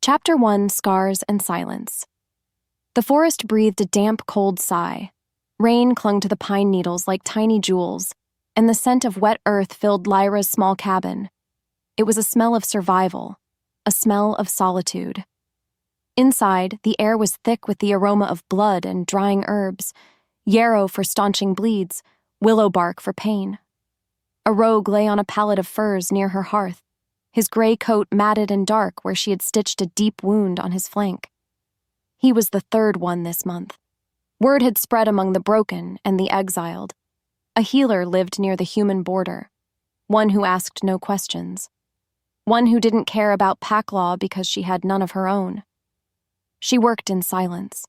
Chapter 1: Scars and Silence. The forest breathed a damp, cold sigh. Rain clung to the pine needles like tiny jewels, and the scent of wet earth filled Lyra's small cabin. It was a smell of survival, a smell of solitude. Inside, the air was thick with the aroma of blood and drying herbs, yarrow for staunching bleeds, willow bark for pain. A rogue lay on a pallet of furs near her hearth, his gray coat matted and dark where she had stitched a deep wound on his flank. He was the third one this month. Word had spread among the broken and the exiled. A healer lived near the human border, one who asked no questions, one who didn't care about pack law because she had none of her own. She worked in silence.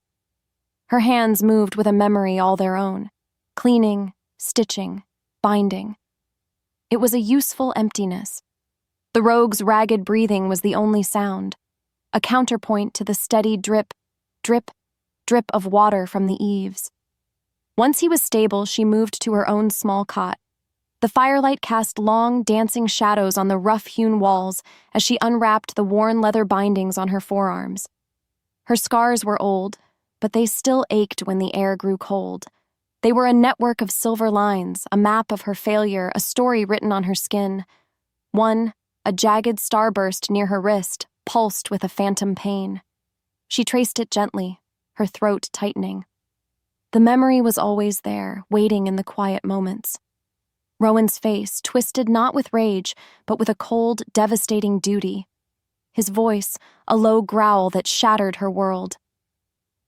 Her hands moved with a memory all their own, cleaning, stitching, binding. It was a useful emptiness. The rogue's ragged breathing was the only sound, a counterpoint to the steady drip, drip, drip of water from the eaves. Once he was stable, she moved to her own small cot. The firelight cast long, dancing shadows on the rough-hewn walls as she unwrapped the worn leather bindings on her forearms. Her scars were old, but they still ached when the air grew cold. They were a network of silver lines, a map of her failure, a story written on her skin. One, a jagged starburst near her wrist, pulsed with a phantom pain. She traced it gently, her throat tightening. The memory was always there, waiting in the quiet moments. Rowan's face, twisted not with rage, but with a cold, devastating duty. His voice, a low growl that shattered her world.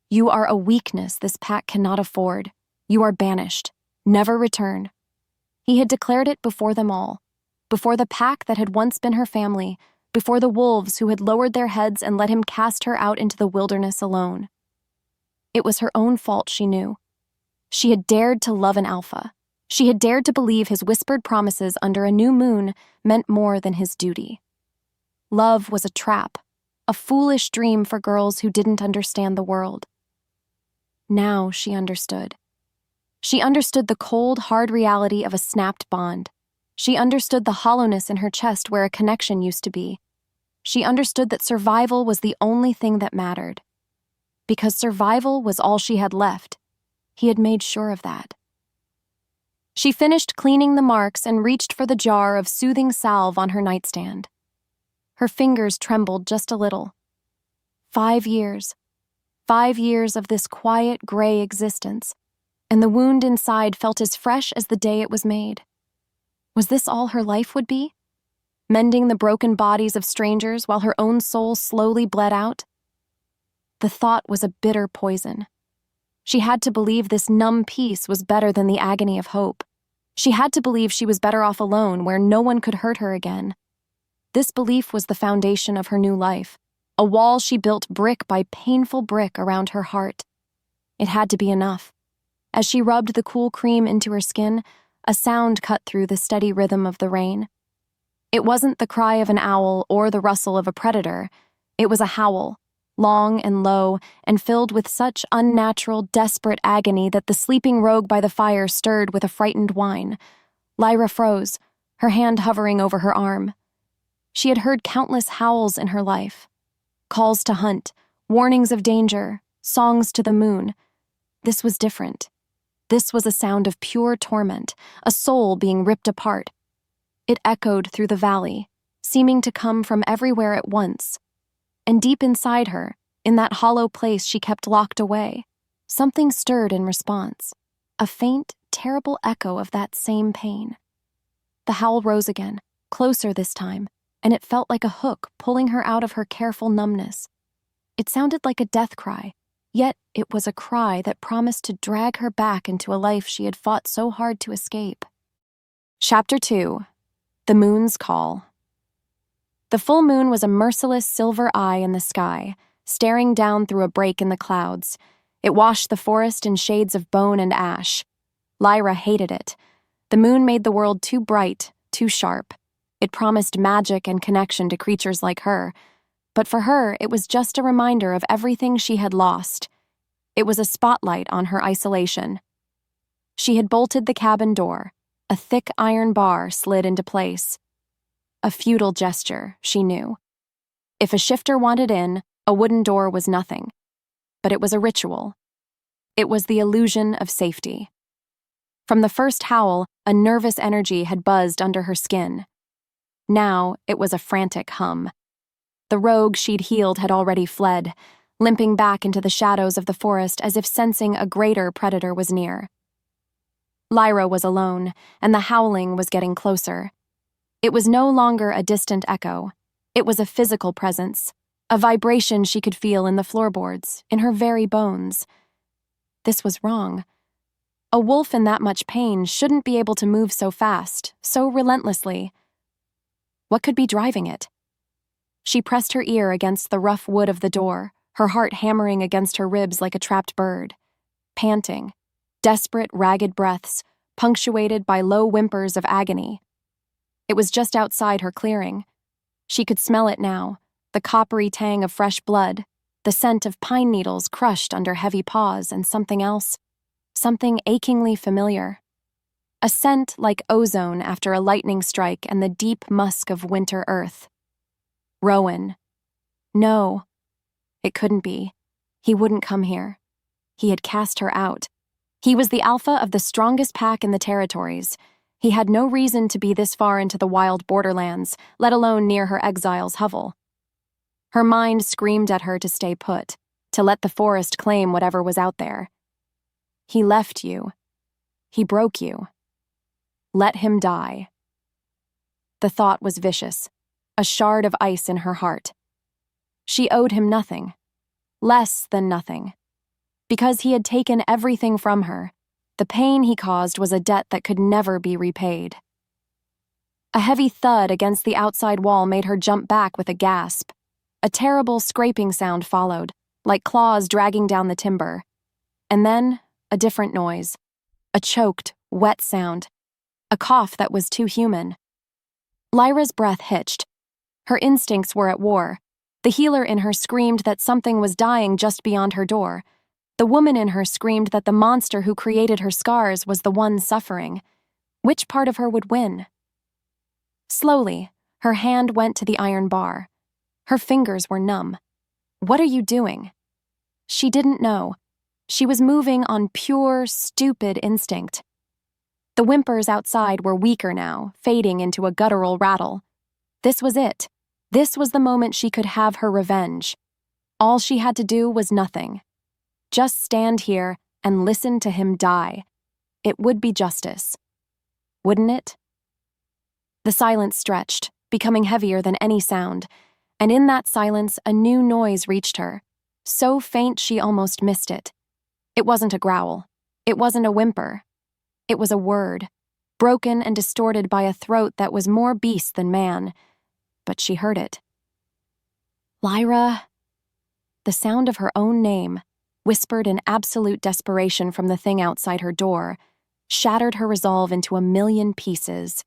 "You are a weakness this pack cannot afford. You are banished. Never return." He had declared it before them all, before the pack that had once been her family, before the wolves who had lowered their heads and let him cast her out into the wilderness alone. It was her own fault, she knew. She had dared to love an alpha. She had dared to believe his whispered promises under a new moon meant more than his duty. Love was a trap, a foolish dream for girls who didn't understand the world. Now she understood. She understood the cold, hard reality of a snapped bond. She understood the hollowness in her chest where a connection used to be. She understood that survival was the only thing that mattered. Because survival was all she had left, he had made sure of that. She finished cleaning the marks and reached for the jar of soothing salve on her nightstand. Her fingers trembled just a little. 5 years. 5 years of this quiet, gray existence, and the wound inside felt as fresh as the day it was made. Was this all her life would be? Mending the broken bodies of strangers while her own soul slowly bled out? The thought was a bitter poison. She had to believe this numb peace was better than the agony of hope. She had to believe she was better off alone, where no one could hurt her again. This belief was the foundation of her new life, a wall she built brick by painful brick around her heart. It had to be enough. As she rubbed the cool cream into her skin, a sound cut through the steady rhythm of the rain. It wasn't the cry of an owl or the rustle of a predator. It was a howl, long and low, and filled with such unnatural, desperate agony that the sleeping rogue by the fire stirred with a frightened whine. Lyra froze, her hand hovering over her arm. She had heard countless howls in her life. Calls to hunt, warnings of danger, songs to the moon. This was different. This was a sound of pure torment, a soul being ripped apart. It echoed through the valley, seeming to come from everywhere at once. And deep inside her, in that hollow place she kept locked away, something stirred in response, a faint, terrible echo of that same pain. The howl rose again, closer this time, and it felt like a hook pulling her out of her careful numbness. It sounded like a death cry, yet it was a cry that promised to drag her back into a life she had fought so hard to escape. Chapter 2: The Moon's Call. The full moon was a merciless silver eye in the sky, staring down through a break in the clouds. It washed the forest in shades of bone and ash. Lyra hated it. The moon made the world too bright, too sharp. It promised magic and connection to creatures like her, but for her it was just a reminder of everything she had lost. It was a spotlight on her isolation. She had bolted the cabin door. A thick iron bar slid into place. A futile gesture, she knew. If a shifter wanted in, a wooden door was nothing. But it was a ritual. It was the illusion of safety. From the first howl, a nervous energy had buzzed under her skin. Now it was a frantic hum. The rogue she'd healed had already fled, limping back into the shadows of the forest as if sensing a greater predator was near. Lyra was alone, and the howling was getting closer. It was no longer a distant echo. It was a physical presence, a vibration she could feel in the floorboards, in her very bones. This was wrong. A wolf in that much pain shouldn't be able to move so fast, so relentlessly. What could be driving it? She pressed her ear against the rough wood of the door, her heart hammering against her ribs like a trapped bird. Panting, desperate, ragged breaths, punctuated by low whimpers of agony. It was just outside her clearing. She could smell it now, the coppery tang of fresh blood, the scent of pine needles crushed under heavy paws, and something else, something achingly familiar. A scent like ozone after a lightning strike and the deep musk of winter earth. Rowan. No, it couldn't be. He wouldn't come here. He had cast her out. He was the alpha of the strongest pack in the territories. He had no reason to be this far into the wild borderlands, let alone near her exile's hovel. Her mind screamed at her to stay put, to let the forest claim whatever was out there. He left you. He broke you. Let him die. The thought was vicious, a shard of ice in her heart. She owed him nothing, less than nothing. Because he had taken everything from her, the pain he caused was a debt that could never be repaid. A heavy thud against the outside wall made her jump back with a gasp. A terrible scraping sound followed, like claws dragging down the timber. And then, a different noise. A choked, wet sound. A cough that was too human. Lyra's breath hitched. Her instincts were at war. The healer in her screamed that something was dying just beyond her door. The woman in her screamed that the monster who created her scars was the one suffering. Which part of her would win? Slowly, her hand went to the iron bar. Her fingers were numb. What are you doing? She didn't know. She was moving on pure, stupid instinct. The whimpers outside were weaker now, fading into a guttural rattle. This was it. This was the moment she could have her revenge. All she had to do was nothing. Just stand here and listen to him die. It would be justice. Wouldn't it? The silence stretched, becoming heavier than any sound, and in that silence a new noise reached her, so faint she almost missed it. It wasn't a growl. It wasn't a whimper. It was a word, broken and distorted by a throat that was more beast than man, but she heard it. Lyra. The sound of her own name, whispered in absolute desperation from the thing outside her door, shattered her resolve into a million pieces.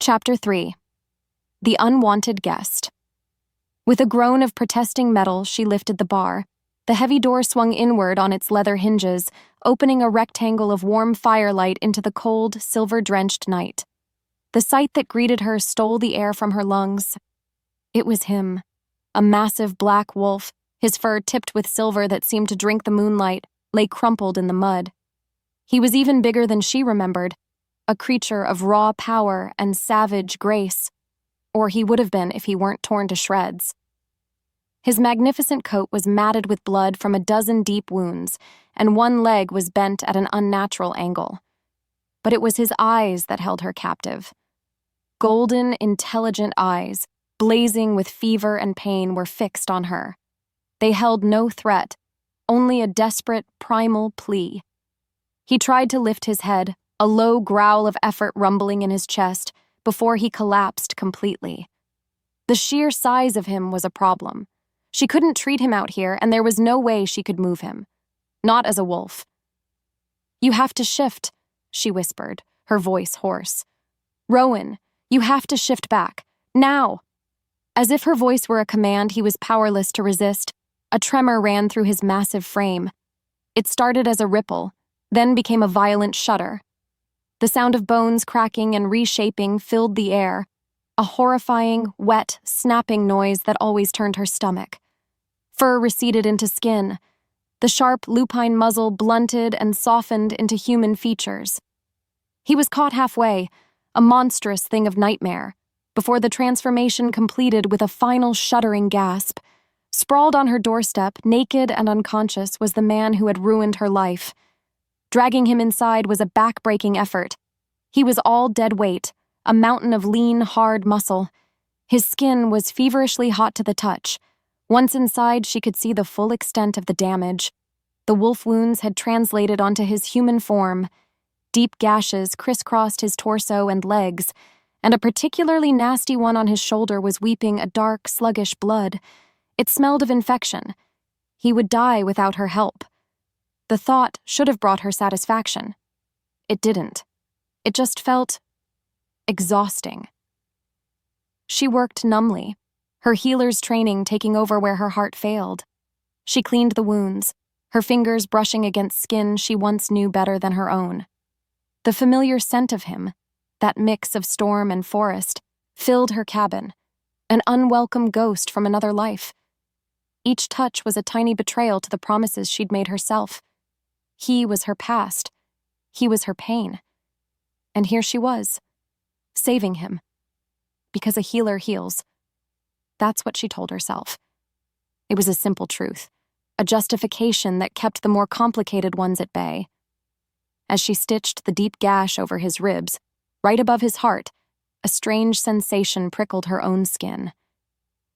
Chapter 3. The Unwanted Guest. With a groan of protesting metal, she lifted the bar. The heavy door swung inward on its leather hinges, opening a rectangle of warm firelight into the cold, silver-drenched night. The sight that greeted her stole the air from her lungs. It was him, a massive black wolf, his fur tipped with silver that seemed to drink the moonlight, lay crumpled in the mud. He was even bigger than she remembered, a creature of raw power and savage grace. Or he would have been if he weren't torn to shreds. His magnificent coat was matted with blood from a dozen deep wounds, and one leg was bent at an unnatural angle. But it was his eyes that held her captive. Golden, intelligent eyes, blazing with fever and pain, were fixed on her. They held no threat, only a desperate, primal plea. He tried to lift his head, a low growl of effort rumbling in his chest, before he collapsed completely. The sheer size of him was a problem. She couldn't treat him out here, and there was no way she could move him. Not as a wolf. "You have to shift," she whispered, her voice hoarse. "Rowan, you have to shift back. Now!" As if her voice were a command he was powerless to resist, a tremor ran through his massive frame. It started as a ripple, then became a violent shudder. The sound of bones cracking and reshaping filled the air. a horrifying, wet, snapping noise that always turned her stomach. Fur receded into skin. The sharp, lupine muzzle blunted and softened into human features. He was caught halfway, a monstrous thing of nightmare, before the transformation completed with a final shuddering gasp. Sprawled on her doorstep, naked and unconscious, was the man who had ruined her life. Dragging him inside was a back-breaking effort. He was all dead weight, a mountain of lean, hard muscle. His skin was feverishly hot to the touch. Once inside, she could see the full extent of the damage. The wolf wounds had translated onto his human form. Deep gashes crisscrossed his torso and legs, and a particularly nasty one on his shoulder was weeping a dark, sluggish blood. It smelled of infection. He would die without her help. The thought should have brought her satisfaction. It didn't. It just felt exhausting. She worked numbly, her healer's training taking over where her heart failed. She cleaned the wounds, her fingers brushing against skin she once knew better than her own. The familiar scent of him, that mix of storm and forest, filled her cabin, an unwelcome ghost from another life. Each touch was a tiny betrayal to the promises she'd made herself. He was her past. He was her pain. And here she was, saving him. Because a healer heals. That's what she told herself. It was a simple truth, a justification that kept the more complicated ones at bay. As she stitched the deep gash over his ribs, right above his heart, a strange sensation prickled her own skin.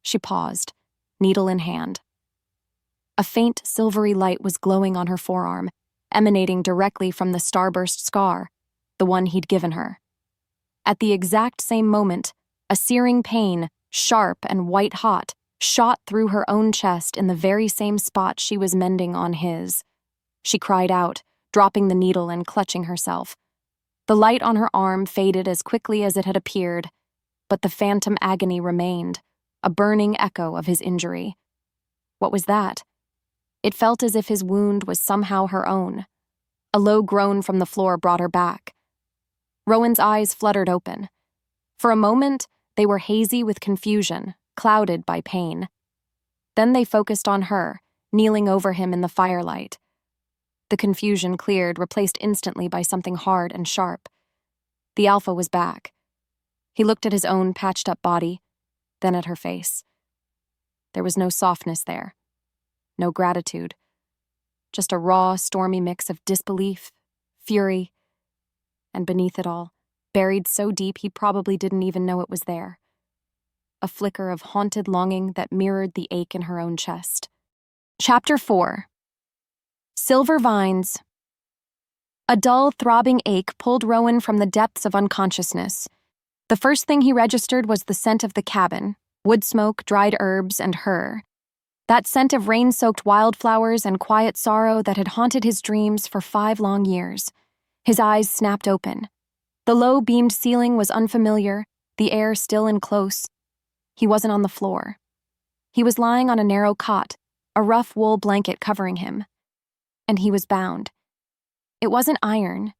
She paused, needle in hand. A faint silvery light was glowing on her forearm, emanating directly from the starburst scar, the one he'd given her. At the exact same moment, a searing pain, sharp and white-hot, shot through her own chest in the very same spot she was mending on his. She cried out, dropping the needle and clutching herself. The light on her arm faded as quickly as it had appeared, but the phantom agony remained, a burning echo of his injury. What was that? It felt as if his wound was somehow her own. A low groan from the floor brought her back. Rowan's eyes fluttered open. For a moment, they were hazy with confusion, clouded by pain. Then they focused on her, kneeling over him in the firelight. The confusion cleared, replaced instantly by something hard and sharp. The alpha was back. He looked at his own patched-up body, then at her face. There was no softness there, no gratitude, just a raw, stormy mix of disbelief, fury, and beneath it all, buried so deep he probably didn't even know it was there, a flicker of haunted longing that mirrored the ache in her own chest. Chapter 4. Silver Vines. A dull, throbbing ache pulled Rowan from the depths of unconsciousness. The first thing he registered was the scent of the cabin, wood smoke, dried herbs, and her. That scent of rain-soaked wildflowers and quiet sorrow that had haunted his dreams for 5 long years. His eyes snapped open. The low-beamed ceiling was unfamiliar, the air still and close. He wasn't on the floor. He was lying on a narrow cot, a rough wool blanket covering him. And he was bound. It wasn't iron.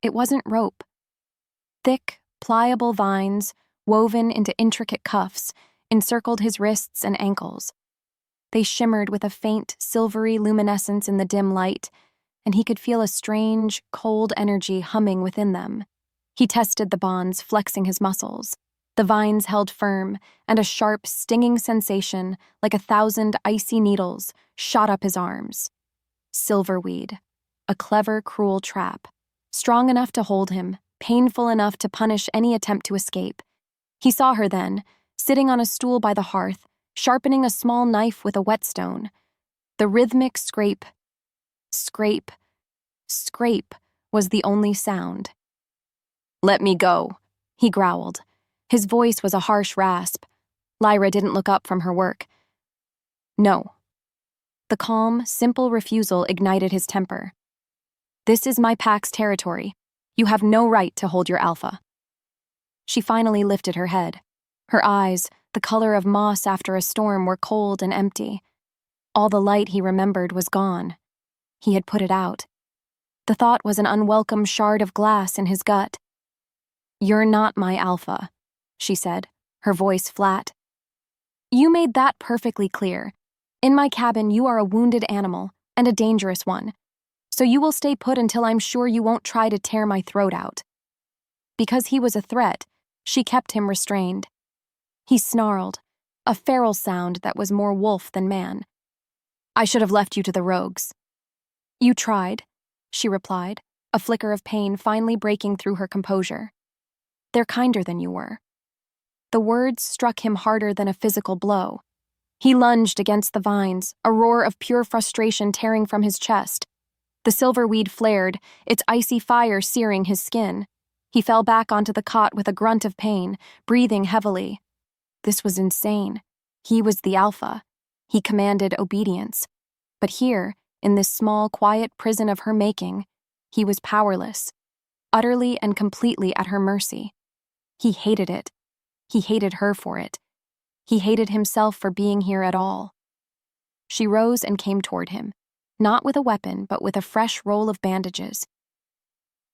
It wasn't rope. Thick, pliable vines, woven into intricate cuffs, encircled his wrists and ankles. They shimmered with a faint, silvery luminescence in the dim light, and he could feel a strange, cold energy humming within them. He tested the bonds, flexing his muscles. The vines held firm, and a sharp, stinging sensation, like 1,000 icy needles, shot up his arms. Silverweed. A clever, cruel trap. Strong enough to hold him, painful enough to punish any attempt to escape. He saw her then, sitting on a stool by the hearth, sharpening a small knife with a whetstone. The rhythmic scrape, scrape, scrape was the only sound. "Let me go," he growled. His voice was a harsh rasp. Lyra didn't look up from her work. "No." The calm, simple refusal ignited his temper. "This is my pack's territory. You have no right to hold your alpha." She finally lifted her head. Her eyes, the color of moss after a storm, were cold and empty. All the light he remembered was gone. He had put it out. The thought was an unwelcome shard of glass in his gut. "You're not my alpha," she said, her voice flat. "You made that perfectly clear. In my cabin, you are a wounded animal, and a dangerous one. So you will stay put until I'm sure you won't try to tear my throat out." Because he was a threat, she kept him restrained. He snarled, a feral sound that was more wolf than man. "I should have left you to the rogues." "You tried," she replied, a flicker of pain finally breaking through her composure. "They're kinder than you were." The words struck him harder than a physical blow. He lunged against the vines, a roar of pure frustration tearing from his chest. The silverweed flared, its icy fire searing his skin. He fell back onto the cot with a grunt of pain, breathing heavily. This was insane. He was the alpha. He commanded obedience. But here, in this small, quiet prison of her making, he was powerless, utterly and completely at her mercy. He hated it. He hated her for it. He hated himself for being here at all. She rose and came toward him, not with a weapon, but with a fresh roll of bandages.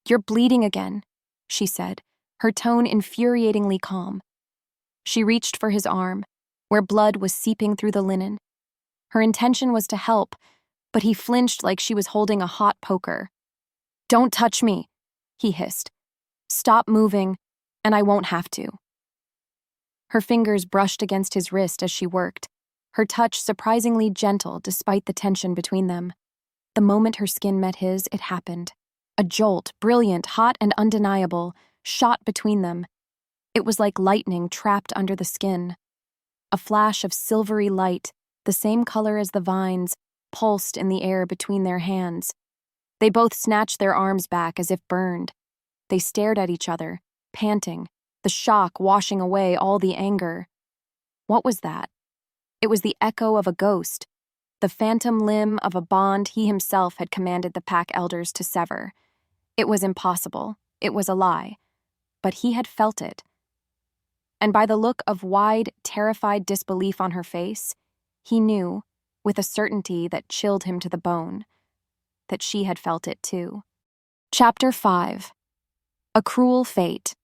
"You're bleeding again," she said, her tone infuriatingly calm. She reached for his arm, where blood was seeping through the linen. Her intention was to help, but he flinched like she was holding a hot poker. "Don't touch me," he hissed. "Stop moving, and I won't have to." Her fingers brushed against his wrist as she worked, her touch surprisingly gentle despite the tension between them. The moment her skin met his, it happened. A jolt, brilliant, hot, and undeniable, shot between them. It was like lightning trapped under the skin. A flash of silvery light, the same color as the vines, pulsed in the air between their hands. They both snatched their arms back as if burned. They stared at each other, panting, the shock washing away all the anger. What was that? It was the echo of a ghost, the phantom limb of a bond he himself had commanded the pack elders to sever. It was impossible. It was a lie. But he had felt it. And by the look of wide, terrified disbelief on her face, he knew, with a certainty that chilled him to the bone, that she had felt it too. Chapter 5. A Cruel Fate.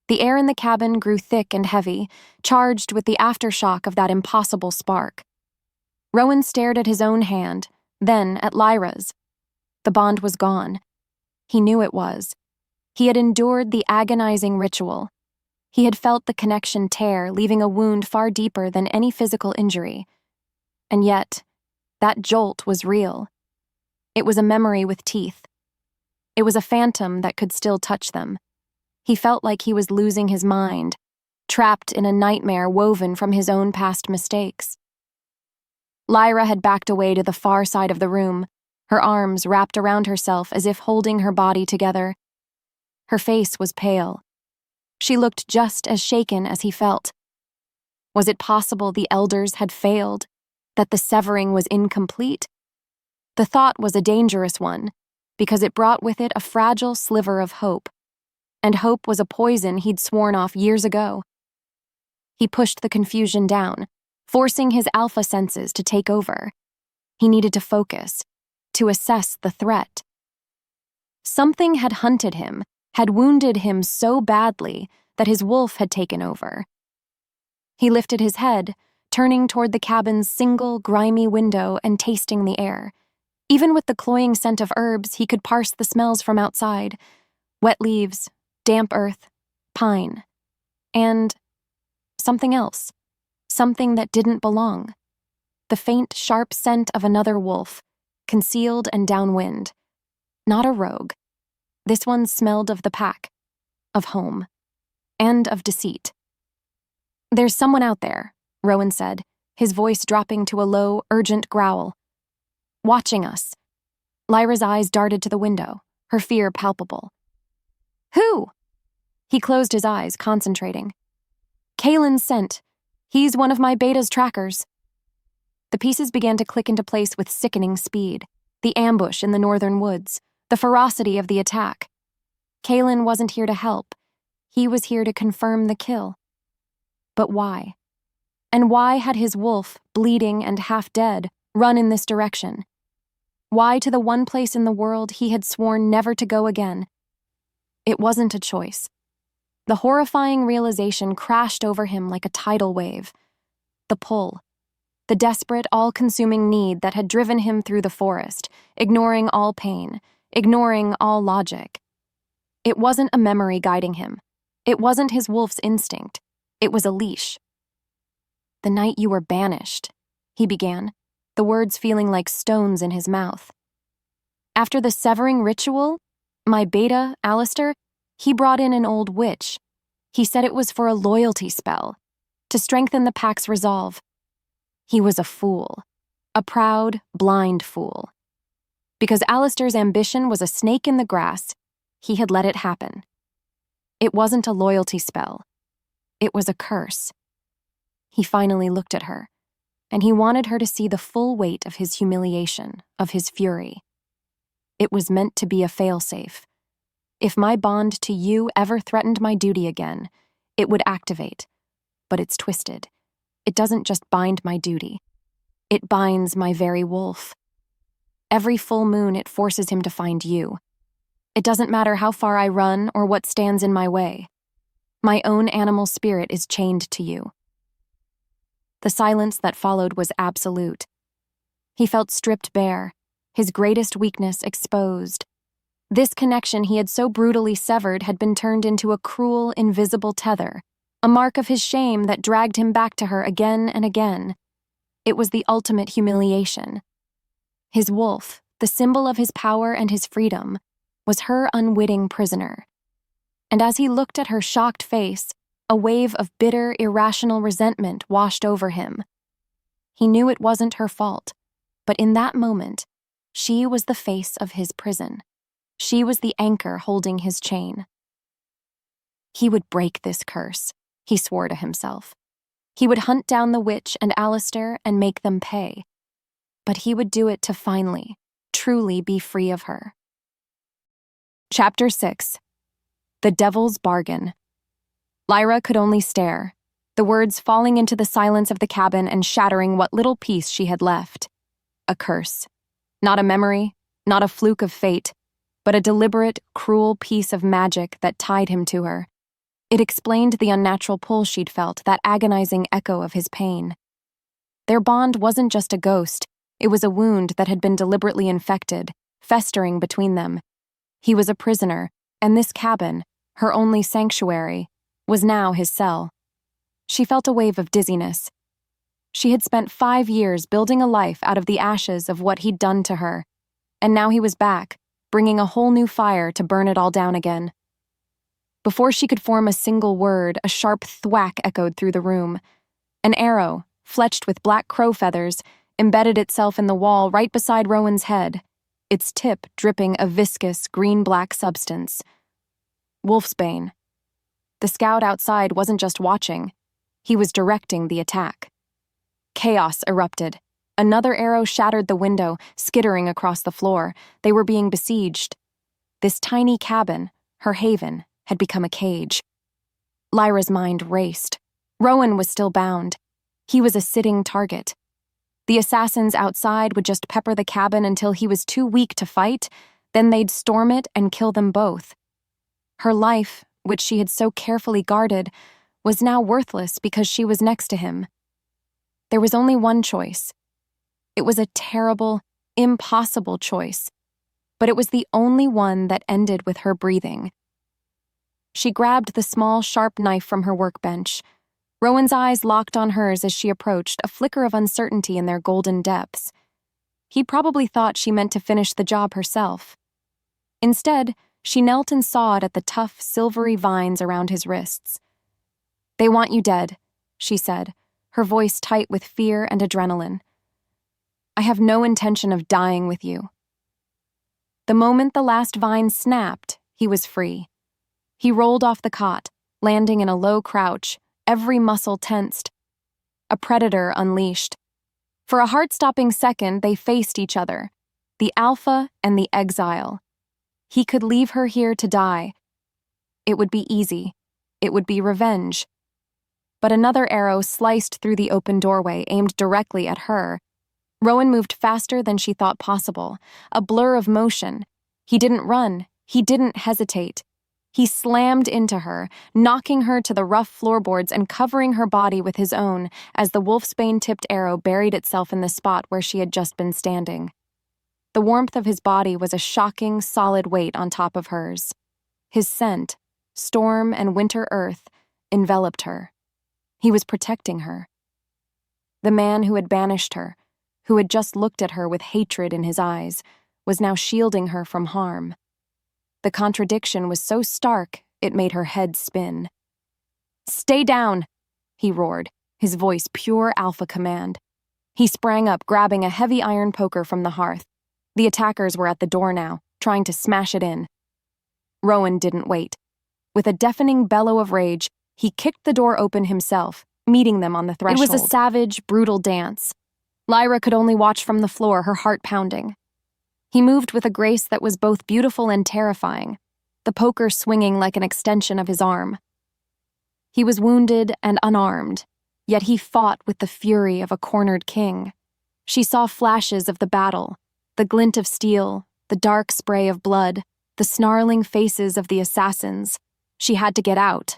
The air in the cabin grew thick and heavy, charged with the aftershock of that impossible spark. Rowan stared at his own hand, then at Lyra's. The bond was gone. He knew it was. He had endured the agonizing ritual. He had felt the connection tear, leaving a wound far deeper than any physical injury. And yet, that jolt was real. It was a memory with teeth. It was a phantom that could still touch them. He felt like he was losing his mind, trapped in a nightmare woven from his own past mistakes. Lyra had backed away to the far side of the room, her arms wrapped around herself as if holding her body together. Her face was pale. She looked just as shaken as he felt. Was it possible the elders had failed, that the severing was incomplete? The thought was a dangerous one, because it brought with it a fragile sliver of hope. And hope was a poison he'd sworn off years ago. He pushed the confusion down, forcing his alpha senses to take over. He needed to focus, to assess the threat. Something had hunted him, had wounded him so badly that his wolf had taken over. He lifted his head, turning toward the cabin's single, grimy window and tasting the air. Even with the cloying scent of herbs, he could parse the smells from outside. Wet leaves, damp earth, pine, and something else, something that didn't belong. The faint, sharp scent of another wolf, concealed and downwind. Not a rogue. This one smelled of the pack, of home, and of deceit. "There's someone out there," Rowan said, his voice dropping to a low, urgent growl. "Watching us." Lyra's eyes darted to the window, her fear palpable. "Who?" He closed his eyes, concentrating. "Kalen's scent. He's one of my beta's trackers." The pieces began to click into place with sickening speed. The ambush in the northern woods, the ferocity of the attack. Kalen wasn't here to help. He was here to confirm the kill. But why? And why had his wolf, bleeding and half dead, run in this direction? Why to the one place in the world he had sworn never to go again? It wasn't a choice. The horrifying realization crashed over him like a tidal wave. The pull. The desperate, all-consuming need that had driven him through the forest, ignoring all pain, ignoring all logic. It wasn't a memory guiding him. It wasn't his wolf's instinct. It was a leash. "The night you were banished," he began, the words feeling like stones in his mouth. "After the severing ritual, my beta, Alistair, he brought in an old witch. He said it was for a loyalty spell, to strengthen the pack's resolve. He was a fool. A proud, blind fool. Because Alistair's ambition was a snake in the grass, he had let it happen. It wasn't a loyalty spell. It was a curse." He finally looked at her, and he wanted her to see the full weight of his humiliation, of his fury. "It was meant to be a failsafe. If my bond to you ever threatened my duty again, it would activate. But it's twisted. It doesn't just bind my duty. It binds my very wolf. Every full moon it forces him to find you. It doesn't matter how far I run or what stands in my way. My own animal spirit is chained to you." The silence that followed was absolute. He felt stripped bare, his greatest weakness exposed. This connection he had so brutally severed had been turned into a cruel, invisible tether, a mark of his shame that dragged him back to her again and again. It was the ultimate humiliation. His wolf, the symbol of his power and his freedom, was her unwitting prisoner. And as he looked at her shocked face, a wave of bitter, irrational resentment washed over him. He knew it wasn't her fault, but in that moment, she was the face of his prison. She was the anchor holding his chain. He would break this curse, he swore to himself. He would hunt down the witch and Alistair and make them pay. But he would do it to finally, truly be free of her. Chapter 6. The Devil's Bargain. Lyra could only stare, the words falling into the silence of the cabin and shattering what little piece she had left. A curse. Not a memory, not a fluke of fate, but a deliberate, cruel piece of magic that tied him to her. It explained the unnatural pull she'd felt, that agonizing echo of his pain. Their bond wasn't just a ghost, it was a wound that had been deliberately infected, festering between them. He was a prisoner, and this cabin, her only sanctuary, was now his cell. She felt a wave of dizziness. She had spent 5 years building a life out of the ashes of what he'd done to her, and now he was back, bringing a whole new fire to burn it all down again. Before she could form a single word, a sharp thwack echoed through the room. An arrow, fletched with black crow feathers, embedded itself in the wall right beside Rowan's head, its tip dripping a viscous, green-black substance. Wolfsbane. The scout outside wasn't just watching, he was directing the attack. Chaos erupted. Another arrow shattered the window, skittering across the floor. They were being besieged. This tiny cabin, her haven, had become a cage. Lyra's mind raced. Rowan was still bound. He was a sitting target. The assassins outside would just pepper the cabin until he was too weak to fight, then they'd storm it and kill them both. Her life, which she had so carefully guarded, was now worthless because she was next to him. There was only one choice. It was a terrible, impossible choice, but it was the only one that ended with her breathing. She grabbed the small, sharp knife from her workbench. Rowan's eyes locked on hers as she approached, a flicker of uncertainty in their golden depths. He probably thought she meant to finish the job herself. Instead, she knelt and sawed at the tough, silvery vines around his wrists. "They want you dead," she said, her voice tight with fear and adrenaline. "I have no intention of dying with you." The moment the last vine snapped, he was free. He rolled off the cot, landing in a low crouch, every muscle tensed. A predator unleashed. For a heart-stopping second, they faced each other, the alpha and the exile. He could leave her here to die. It would be easy. It would be revenge. But another arrow sliced through the open doorway, aimed directly at her. Rowan moved faster than she thought possible, a blur of motion. He didn't run. He didn't hesitate. He slammed into her, knocking her to the rough floorboards and covering her body with his own as the wolfsbane-tipped arrow buried itself in the spot where she had just been standing. The warmth of his body was a shocking, solid weight on top of hers. His scent, storm and winter earth, enveloped her. He was protecting her. The man who had banished her, who had just looked at her with hatred in his eyes, was now shielding her from harm. The contradiction was so stark, it made her head spin. "Stay down," he roared, his voice pure alpha command. He sprang up, grabbing a heavy iron poker from the hearth. The attackers were at the door now, trying to smash it in. Rowan didn't wait. With a deafening bellow of rage, he kicked the door open himself, meeting them on the threshold. It was a savage, brutal dance. Lyra could only watch from the floor, her heart pounding. He moved with a grace that was both beautiful and terrifying, the poker swinging like an extension of his arm. He was wounded and unarmed, yet he fought with the fury of a cornered king. She saw flashes of the battle, the glint of steel, the dark spray of blood, the snarling faces of the assassins. She had to get out.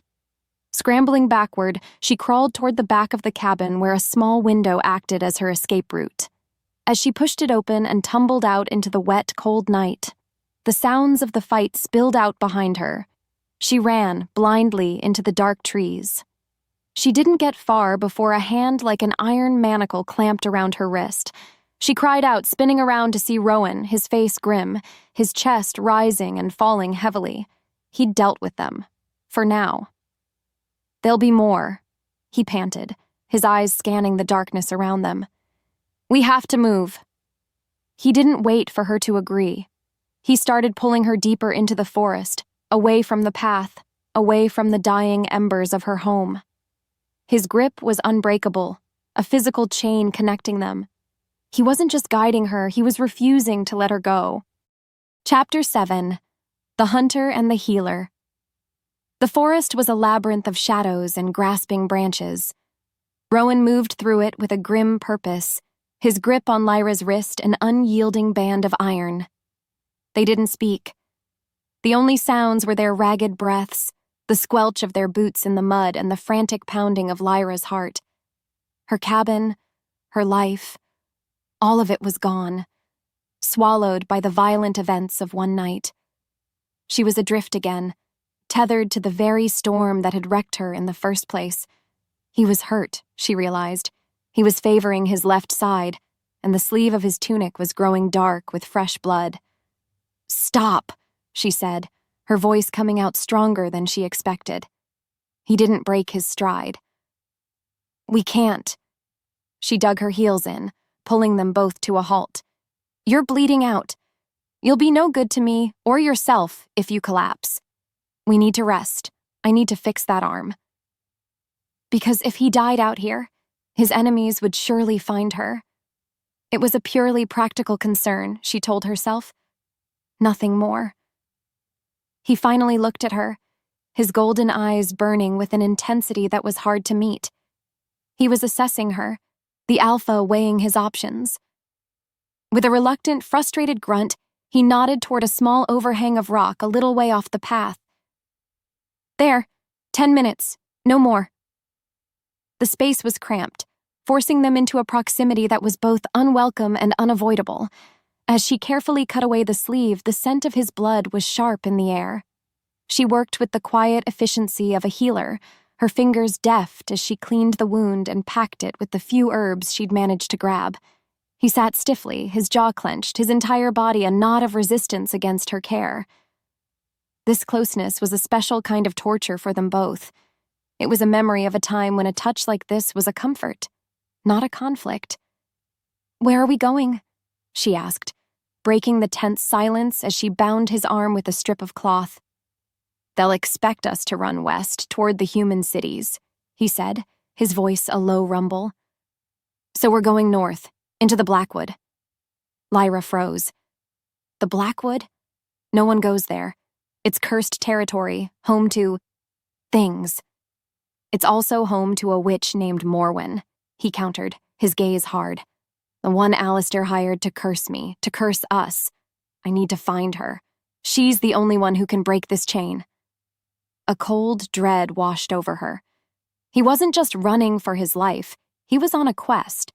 Scrambling backward, she crawled toward the back of the cabin where a small window acted as her escape route. As she pushed it open and tumbled out into the wet, cold night, the sounds of the fight spilled out behind her. She ran, blindly, into the dark trees. She didn't get far before a hand like an iron manacle clamped around her wrist. She cried out, spinning around to see Rowan, his face grim, his chest rising and falling heavily. He'd dealt with them. For now. "There'll be more," he panted, his eyes scanning the darkness around them. "We have to move." He didn't wait for her to agree. He started pulling her deeper into the forest, away from the path, away from the dying embers of her home. His grip was unbreakable, a physical chain connecting them. He wasn't just guiding her, he was refusing to let her go. Chapter 7: The Hunter and the Healer. The forest was a labyrinth of shadows and grasping branches. Rowan moved through it with a grim purpose, his grip on Lyra's wrist an unyielding band of iron. They didn't speak. The only sounds were their ragged breaths, the squelch of their boots in the mud and the frantic pounding of Lyra's heart. Her cabin, her life, all of it was gone, swallowed by the violent events of one night. She was adrift again, tethered to the very storm that had wrecked her in the first place. He was hurt, she realized. He was favoring his left side, and the sleeve of his tunic was growing dark with fresh blood. "Stop," she said, her voice coming out stronger than she expected. He didn't break his stride. "We can't." She dug her heels in, pulling them both to a halt. "You're bleeding out. You'll be no good to me or yourself if you collapse. We need to rest. I need to fix that arm." Because if he died out here, his enemies would surely find her. It was a purely practical concern, she told herself. Nothing more. He finally looked at her, his golden eyes burning with an intensity that was hard to meet. He was assessing her, the alpha weighing his options. With a reluctant, frustrated grunt, he nodded toward a small overhang of rock a little way off the path. "There, 10 minutes, no more." The space was cramped, forcing them into a proximity that was both unwelcome and unavoidable. As she carefully cut away the sleeve, the scent of his blood was sharp in the air. She worked with the quiet efficiency of a healer, her fingers deft as she cleaned the wound and packed it with the few herbs she'd managed to grab. He sat stiffly, his jaw clenched, his entire body a knot of resistance against her care. This closeness was a special kind of torture for them both. It was a memory of a time when a touch like this was a comfort, not a conflict. "Where are we going?" she asked, breaking the tense silence as she bound his arm with a strip of cloth. "They'll expect us to run west toward the human cities," he said, his voice a low rumble. "So we're going north, into the Blackwood." Lyra froze. The Blackwood? No one goes there. It's cursed territory, home to things. It's also home to a witch named Morwen, he countered, his gaze hard. The one Alistair hired to curse me, to curse us. I need to find her. She's the only one who can break this chain. A cold dread washed over her. He wasn't just running for his life, he was on a quest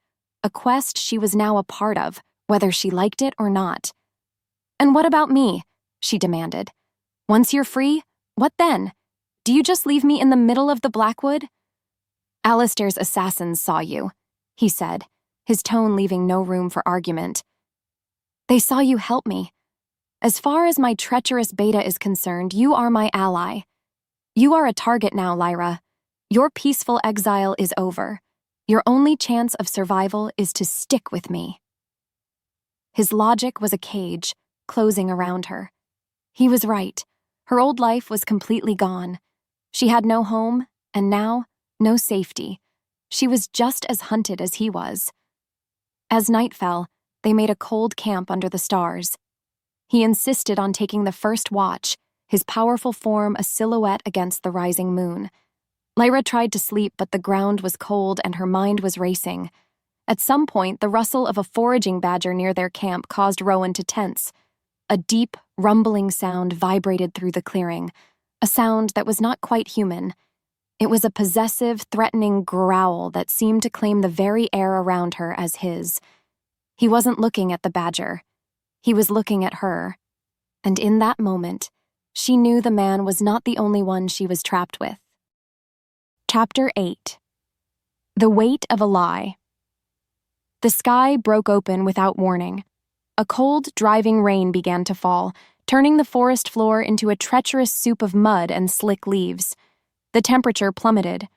she was now a part of, whether she liked it or not. "And what about me?" she demanded. "Once you're free, what then? Do you just leave me in the middle of the Blackwood?" "Alistair's assassins saw you," he said, his tone leaving no room for argument. "They saw you help me. As far as my treacherous beta is concerned, you are my ally. You are a target now, Lyra. Your peaceful exile is over. Your only chance of survival is to stick with me." His logic was a cage, closing around her. He was right. Her old life was completely gone. She had no home, and now, no safety. She was just as hunted as he was. As night fell, they made a cold camp under the stars. He insisted on taking the first watch, his powerful form a silhouette against the rising moon. Lyra tried to sleep, but the ground was cold and her mind was racing. At some point, the rustle of a foraging badger near their camp caused Rowan to tense. A deep, rumbling sound vibrated through the clearing, a sound that was not quite human. It was a possessive, threatening growl that seemed to claim the very air around her as his. He wasn't looking at the badger. He was looking at her. And in that moment, she knew the man was not the only one she was trapped with. Chapter 8. The Weight of a Lie. The sky broke open without warning. A cold, driving rain began to fall, turning the forest floor into a treacherous soup of mud and slick leaves. The temperature plummeted.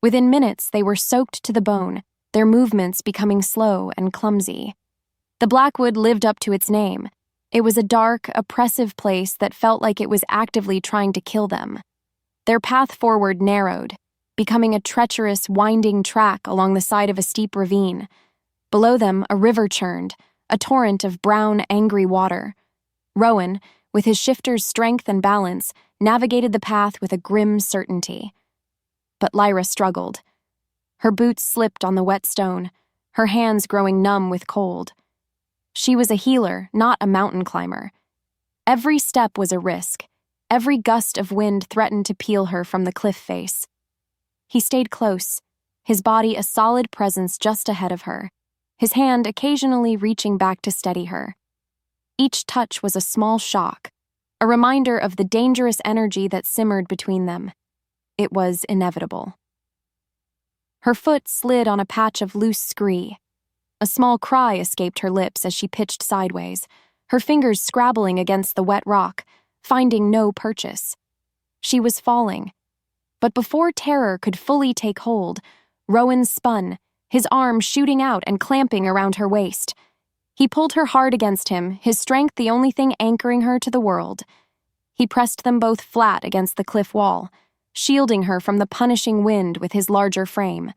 Within minutes, they were soaked to the bone, their movements becoming slow and clumsy. The Blackwood lived up to its name. It was a dark, oppressive place that felt like it was actively trying to kill them. Their path forward narrowed, becoming a treacherous, winding track along the side of a steep ravine. Below them, a river churned, a torrent of brown, angry water. Rowan, with his shifter's strength and balance, navigated the path with a grim certainty. But Lyra struggled. Her boots slipped on the wet stone, her hands growing numb with cold. She was a healer, not a mountain climber. Every step was a risk. Every gust of wind threatened to peel her from the cliff face. He stayed close, his body a solid presence just ahead of her, his hand occasionally reaching back to steady her. Each touch was a small shock, a reminder of the dangerous energy that simmered between them. It was inevitable. Her foot slid on a patch of loose scree. A small cry escaped her lips as she pitched sideways, her fingers scrabbling against the wet rock, finding no purchase. She was falling. But before terror could fully take hold, Rowan spun, his arm shooting out and clamping around her waist. He pulled her hard against him, his strength the only thing anchoring her to the world. He pressed them both flat against the cliff wall, shielding her from the punishing wind with his larger frame.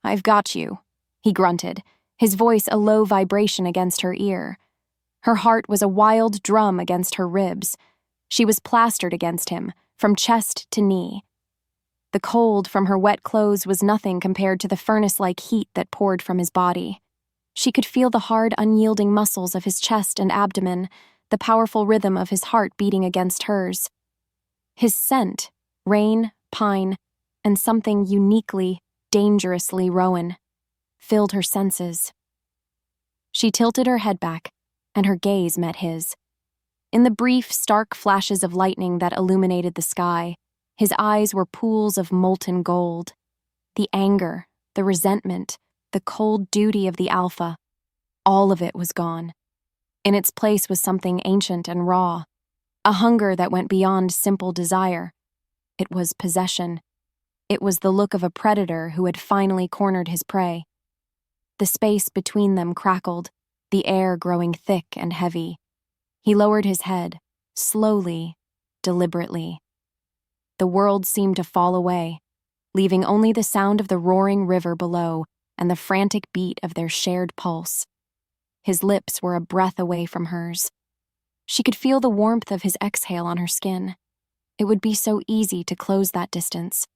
"I've got you," he grunted, his voice a low vibration against her ear. Her heart was a wild drum against her ribs. She was plastered against him, from chest to knee. The cold from her wet clothes was nothing compared to the furnace-like heat that poured from his body. She could feel the hard, unyielding muscles of his chest and abdomen, the powerful rhythm of his heart beating against hers. His scent, rain, pine, and something uniquely, dangerously Rowan, filled her senses. She tilted her head back, and her gaze met his. In the brief, stark flashes of lightning that illuminated the sky, his eyes were pools of molten gold. The anger, the resentment, the cold duty of the alpha, all of it was gone. In its place was something ancient and raw, a hunger that went beyond simple desire. It was possession. It was the look of a predator who had finally cornered his prey. The space between them crackled, the air growing thick and heavy. He lowered his head, slowly, deliberately. The world seemed to fall away, leaving only the sound of the roaring river below and the frantic beat of their shared pulse. His lips were a breath away from hers. She could feel the warmth of his exhale on her skin. It would be so easy to close that distance,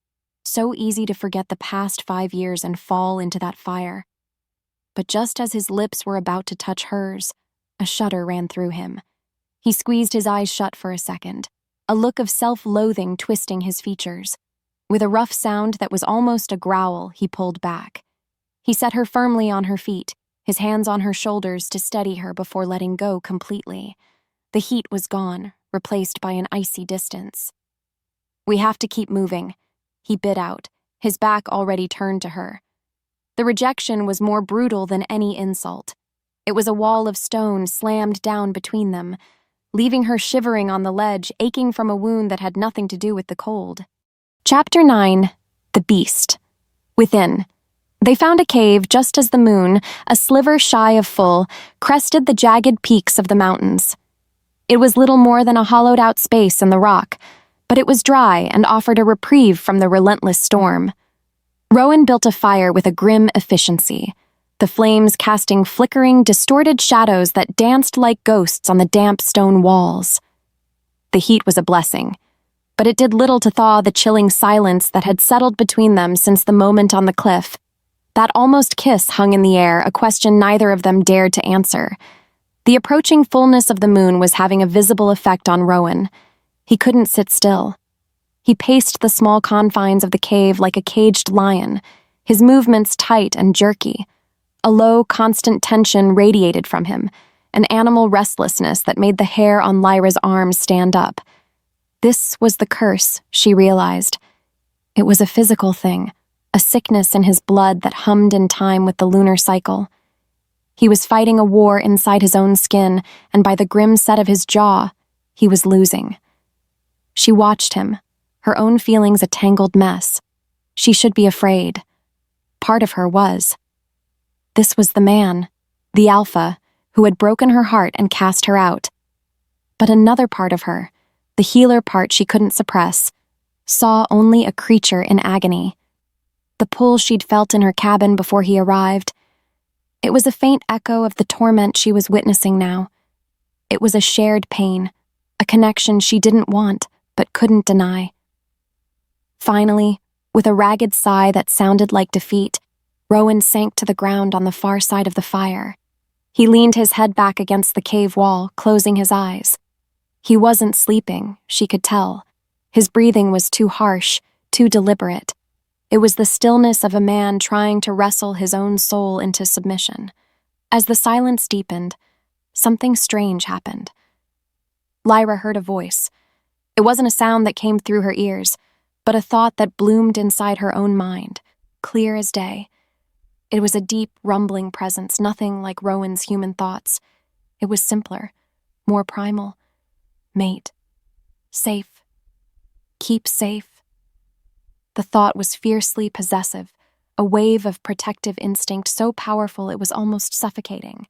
so easy to forget the past 5 years and fall into that fire. But just as his lips were about to touch hers, a shudder ran through him. He squeezed his eyes shut for a second. a look of self-loathing twisting his features. With a rough sound that was almost a growl, he pulled back. He set her firmly on her feet, his hands on her shoulders to steady her before letting go completely. The heat was gone, replaced by an icy distance. "We have to keep moving," he bit out, his back already turned to her. The rejection was more brutal than any insult. It was a wall of stone slammed down between them, leaving her shivering on the ledge, aching from a wound that had nothing to do with the cold. Chapter 9. The Beast. Within. They found a cave just as the moon, a sliver shy of full, crested the jagged peaks of the mountains. It was little more than a hollowed-out space in the rock, but it was dry and offered a reprieve from the relentless storm. Rowan built a fire with a grim efficiency, the flames casting flickering, distorted shadows that danced like ghosts on the damp stone walls. The heat was a blessing, but it did little to thaw the chilling silence that had settled between them since the moment on the cliff. That almost kiss hung in the air, a question neither of them dared to answer. The approaching fullness of the moon was having a visible effect on Rowan. He couldn't sit still. He paced the small confines of the cave like a caged lion, his movements tight and jerky. A low, constant tension radiated from him, an animal restlessness that made the hair on Lyra's arms stand up. This was the curse, she realized. It was a physical thing, a sickness in his blood that hummed in time with the lunar cycle. He was fighting a war inside his own skin, and by the grim set of his jaw, he was losing. She watched him, her own feelings a tangled mess. She should be afraid. Part of her was. This was the man, the alpha, who had broken her heart and cast her out. But another part of her, the healer part she couldn't suppress, saw only a creature in agony. The pull she'd felt in her cabin before he arrived. It was a faint echo of the torment she was witnessing now. It was a shared pain, a connection she didn't want but couldn't deny. Finally, with a ragged sigh that sounded like defeat, Rowan sank to the ground on the far side of the fire. He leaned his head back against the cave wall, closing his eyes. He wasn't sleeping, she could tell. His breathing was too harsh, too deliberate. It was the stillness of a man trying to wrestle his own soul into submission. As the silence deepened, something strange happened. Lyra heard a voice. It wasn't a sound that came through her ears, but a thought that bloomed inside her own mind, clear as day. It was a deep, rumbling presence, nothing like Rowan's human thoughts. It was simpler, more primal. Mate. Safe. Keep safe. The thought was fiercely possessive, a wave of protective instinct so powerful it was almost suffocating.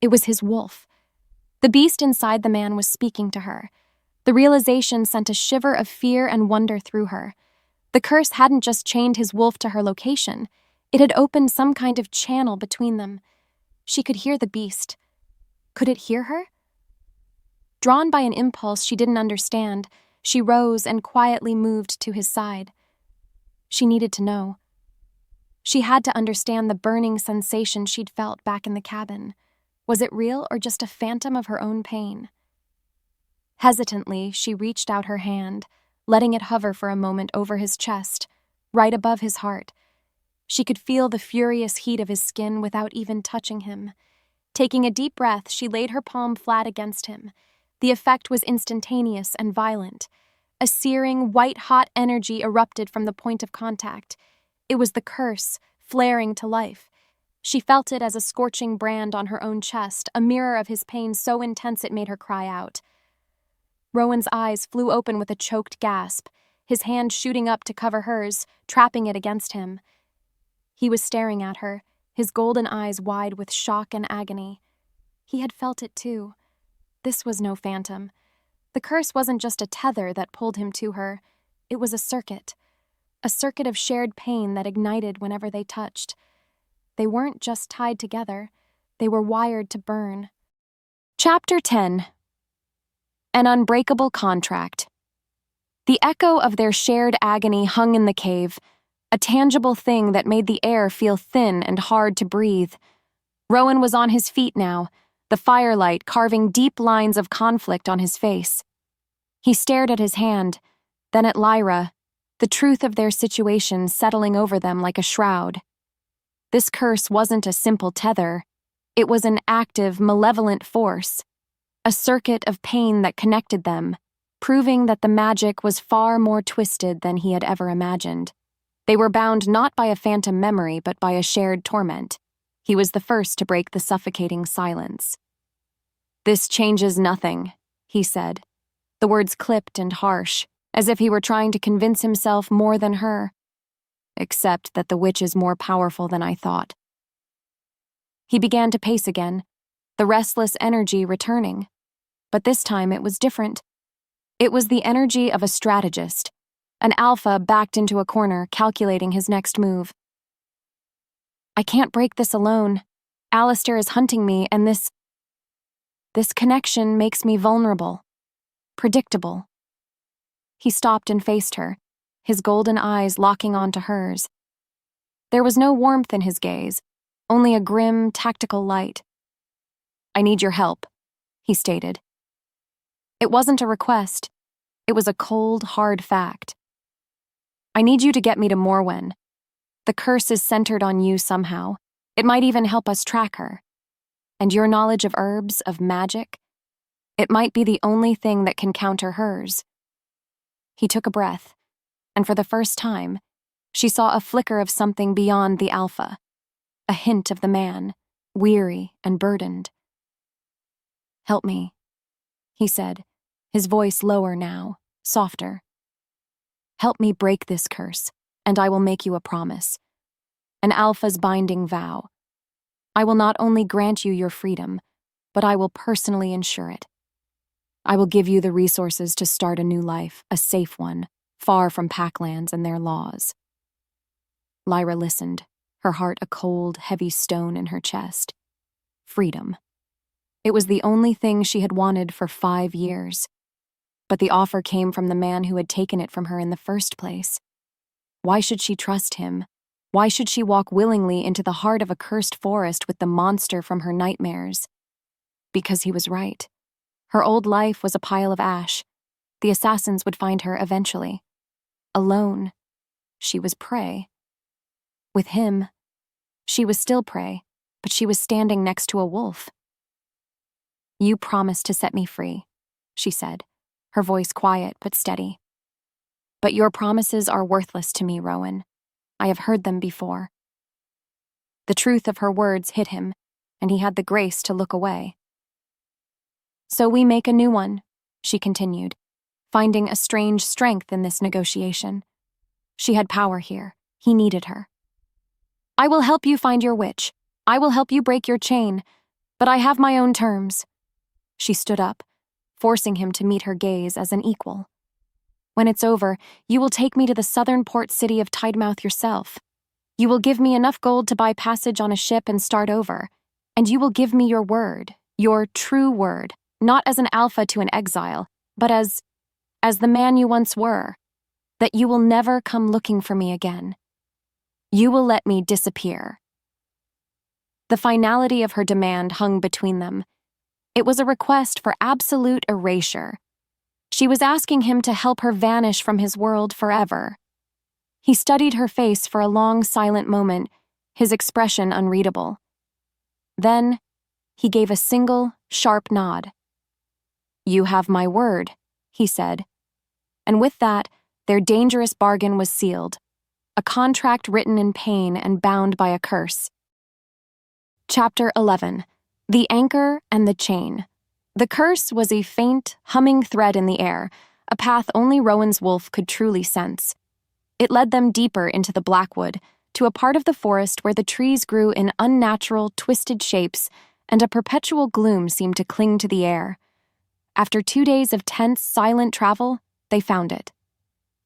It was his wolf. The beast inside the man was speaking to her. The realization sent a shiver of fear and wonder through her. The curse hadn't just chained his wolf to her location. It had opened some kind of channel between them. She could hear the beast. Could it hear her? Drawn by an impulse she didn't understand, she rose and quietly moved to his side. She needed to know. She had to understand the burning sensation she'd felt back in the cabin. Was it real or just a phantom of her own pain? Hesitantly, she reached out her hand, letting it hover for a moment over his chest, right above his heart. She could feel the furious heat of his skin without even touching him. Taking a deep breath, she laid her palm flat against him. The effect was instantaneous and violent. A searing, white-hot energy erupted from the point of contact. It was the curse, flaring to life. She felt it as a scorching brand on her own chest, a mirror of his pain so intense it made her cry out. Rowan's eyes flew open with a choked gasp, his hand shooting up to cover hers, trapping it against him. He was staring at her, his golden eyes wide with shock and agony. He had felt it too. This was no phantom. The curse wasn't just a tether that pulled him to her. It was a circuit of shared pain that ignited whenever they touched. They weren't just tied together. They were wired to burn. Chapter 10. An Unbreakable Contract. The echo of their shared agony hung in the cave, a tangible thing that made the air feel thin and hard to breathe. Rowan was on his feet now, the firelight carving deep lines of conflict on his face. He stared at his hand, then at Lyra, the truth of their situation settling over them like a shroud. This curse wasn't a simple tether. It was an active, malevolent force, a circuit of pain that connected them, proving that the magic was far more twisted than he had ever imagined. They were bound not by a phantom memory, but by a shared torment. He was the first to break the suffocating silence. "This changes nothing," he said, the words clipped and harsh, as if he were trying to convince himself more than her. "Except that the witch is more powerful than I thought." He began to pace again, the restless energy returning. But this time it was different. It was the energy of a strategist, an alpha backed into a corner, calculating his next move. "I can't break this alone. Alistair is hunting me, and this connection makes me vulnerable, predictable." He stopped and faced her, his golden eyes locking onto hers. There was no warmth in his gaze, only a grim, tactical light. "I need your help," he stated. It wasn't a request. It was a cold, hard fact. "I need you to get me to Morwen. The curse is centered on you somehow. It might even help us track her. And your knowledge of herbs, of magic, it might be the only thing that can counter hers." He took a breath, and for the first time, she saw a flicker of something beyond the alpha, a hint of the man, weary and burdened. "Help me," he said, his voice lower now, softer. "Help me break this curse, and I will make you a promise. An alpha's binding vow. I will not only grant you your freedom, but I will personally ensure it. I will give you the resources to start a new life, a safe one, far from packlands and their laws." Lyra listened, her heart a cold, heavy stone in her chest. Freedom. It was the only thing she had wanted for 5 years. But the offer came from the man who had taken it from her in the first place. Why should she trust him? Why should she walk willingly into the heart of a cursed forest with the monster from her nightmares? Because he was right. Her old life was a pile of ash. The assassins would find her eventually. Alone, she was prey. With him, she was still prey, but she was standing next to a wolf. "You promised to set me free," she said, her voice quiet but steady. "But your promises are worthless to me, Rowan. I have heard them before." The truth of her words hit him, and he had the grace to look away. "So we make a new one," she continued, finding a strange strength in this negotiation. She had power here. He needed her. "I will help you find your witch. I will help you break your chain, but I have my own terms." She stood up, forcing him to meet her gaze as an equal. "When it's over, you will take me to the southern port city of Tidemouth yourself. You will give me enough gold to buy passage on a ship and start over, and you will give me your word, your true word, not as an alpha to an exile, but as the man you once were, that you will never come looking for me again. You will let me disappear." The finality of her demand hung between them. It was a request for absolute erasure. She was asking him to help her vanish from his world forever. He studied her face for a long, silent moment, his expression unreadable. Then, he gave a single, sharp nod. "You have my word," he said. And with that, their dangerous bargain was sealed, a contract written in pain and bound by a curse. Chapter 11. The Anchor and the Chain. The curse was a faint, humming thread in the air, a path only Rowan's wolf could truly sense. It led them deeper into the Blackwood, to a part of the forest where the trees grew in unnatural, twisted shapes, and a perpetual gloom seemed to cling to the air. After 2 days of tense, silent travel, they found it.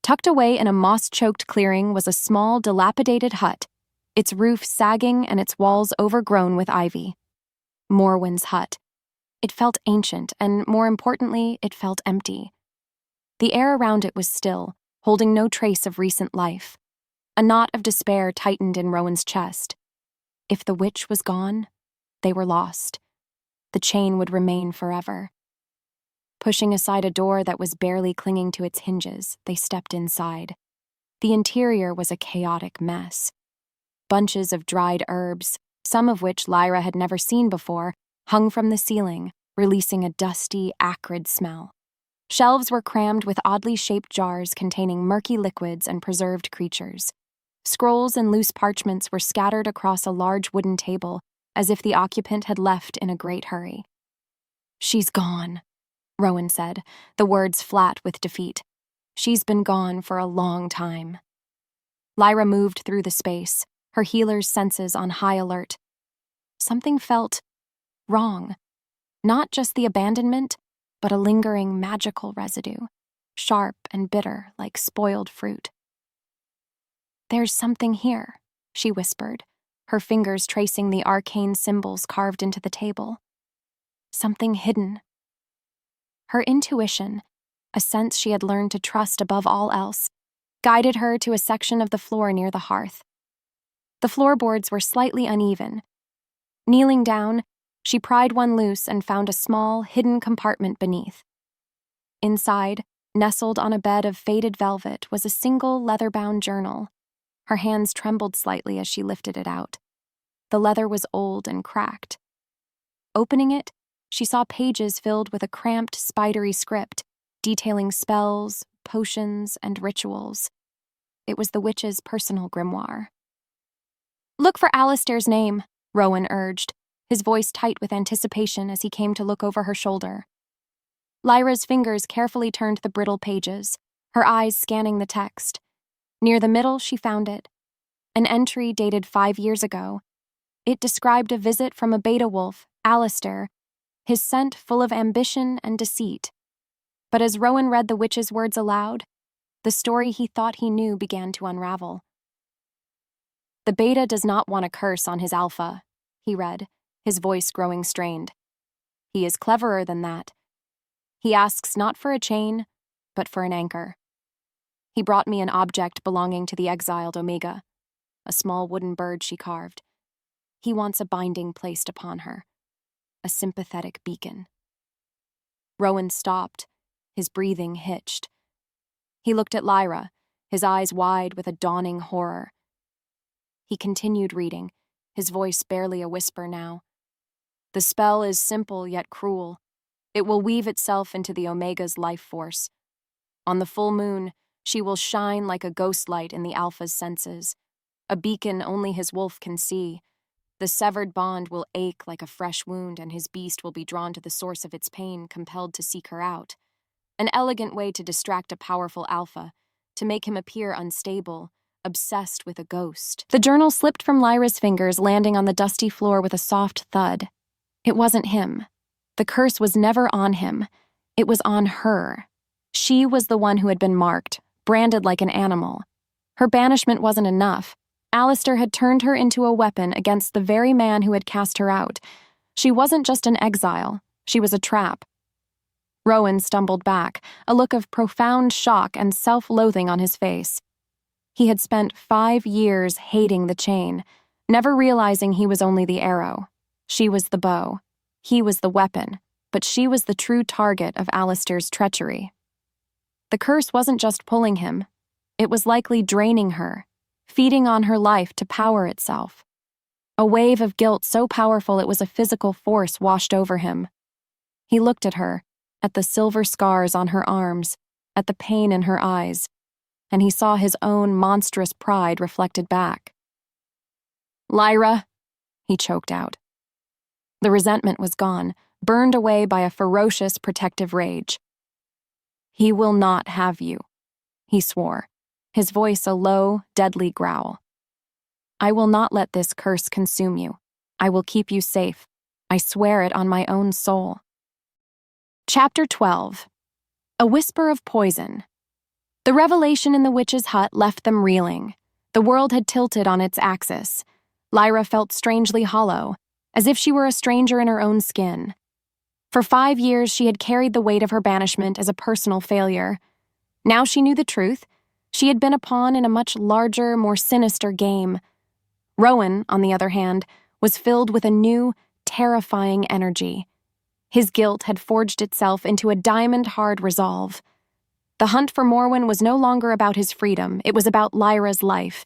Tucked away in a moss-choked clearing was a small, dilapidated hut, its roof sagging and its walls overgrown with ivy. Morwen's hut. It felt ancient, and more importantly, it felt empty. The air around it was still, holding no trace of recent life. A knot of despair tightened in Rowan's chest. If the witch was gone, they were lost. The chain would remain forever. Pushing aside a door that was barely clinging to its hinges, they stepped inside. The interior was a chaotic mess. Bunches of dried herbs, some of which Lyra had never seen before, hung from the ceiling, releasing a dusty, acrid smell. Shelves were crammed with oddly shaped jars containing murky liquids and preserved creatures. Scrolls and loose parchments were scattered across a large wooden table, as if the occupant had left in a great hurry. "She's gone," Rowan said, the words flat with defeat. "She's been gone for a long time." Lyra moved through the space, her healer's senses on high alert. Something felt wrong. Not just the abandonment, but a lingering magical residue, sharp and bitter like spoiled fruit. "There's something here," she whispered, her fingers tracing the arcane symbols carved into the table. "Something hidden." Her intuition, a sense she had learned to trust above all else, guided her to a section of the floor near the hearth. The floorboards were slightly uneven. Kneeling down, she pried one loose and found a small, hidden compartment beneath. Inside, nestled on a bed of faded velvet, was a single leather-bound journal. Her hands trembled slightly as she lifted it out. The leather was old and cracked. Opening it, she saw pages filled with a cramped, spidery script, detailing spells, potions, and rituals. It was the witch's personal grimoire. "Look for Alistair's name," Rowan urged, his voice tight with anticipation as he came to look over her shoulder. Lyra's fingers carefully turned the brittle pages, her eyes scanning the text. Near the middle, she found it. An entry dated 5 years ago. It described a visit from a beta wolf, Alistair, his scent full of ambition and deceit. But as Rowan read the witch's words aloud, the story he thought he knew began to unravel. "The beta does not want a curse on his alpha," he read, his voice growing strained. "He is cleverer than that. He asks not for a chain, but for an anchor. He brought me an object belonging to the exiled Omega, a small wooden bird she carved. He wants a binding placed upon her, a sympathetic beacon." Rowan stopped, his breathing hitched. He looked at Lyra, his eyes wide with a dawning horror. He continued reading, his voice barely a whisper now. "The spell is simple yet cruel. It will weave itself into the Omega's life force. On the full moon, she will shine like a ghost light in the Alpha's senses, a beacon only his wolf can see. The severed bond will ache like a fresh wound, and his beast will be drawn to the source of its pain, compelled to seek her out. An elegant way to distract a powerful Alpha, to make him appear unstable, obsessed with a ghost." The journal slipped from Lyra's fingers, landing on the dusty floor with a soft thud. It wasn't him. The curse was never on him. It was on her. She was the one who had been marked, branded like an animal. Her banishment wasn't enough. Alistair had turned her into a weapon against the very man who had cast her out. She wasn't just an exile. She was a trap. Rowan stumbled back, a look of profound shock and self-loathing on his face. He had spent 5 years hating the chain, never realizing he was only the arrow. She was the bow. He was the weapon, but she was the true target of Alistair's treachery. The curse wasn't just pulling him. It was likely draining her, feeding on her life to power itself. A wave of guilt so powerful it was a physical force washed over him. He looked at her, at the silver scars on her arms, at the pain in her eyes, and he saw his own monstrous pride reflected back. "Lyra," he choked out. The resentment was gone, burned away by a ferocious, protective rage. "He will not have you," he swore, his voice a low, deadly growl. "I will not let this curse consume you. I will keep you safe. I swear it on my own soul." Chapter 12. A Whisper of Poison. The revelation in the witch's hut left them reeling. The world had tilted on its axis. Lyra felt strangely hollow, as if she were a stranger in her own skin. For 5 years, she had carried the weight of her banishment as a personal failure. Now she knew the truth. She had been a pawn in a much larger, more sinister game. Rowan, on the other hand, was filled with a new, terrifying energy. His guilt had forged itself into a diamond-hard resolve. The hunt for Morwen was no longer about his freedom, it was about Lyra's life.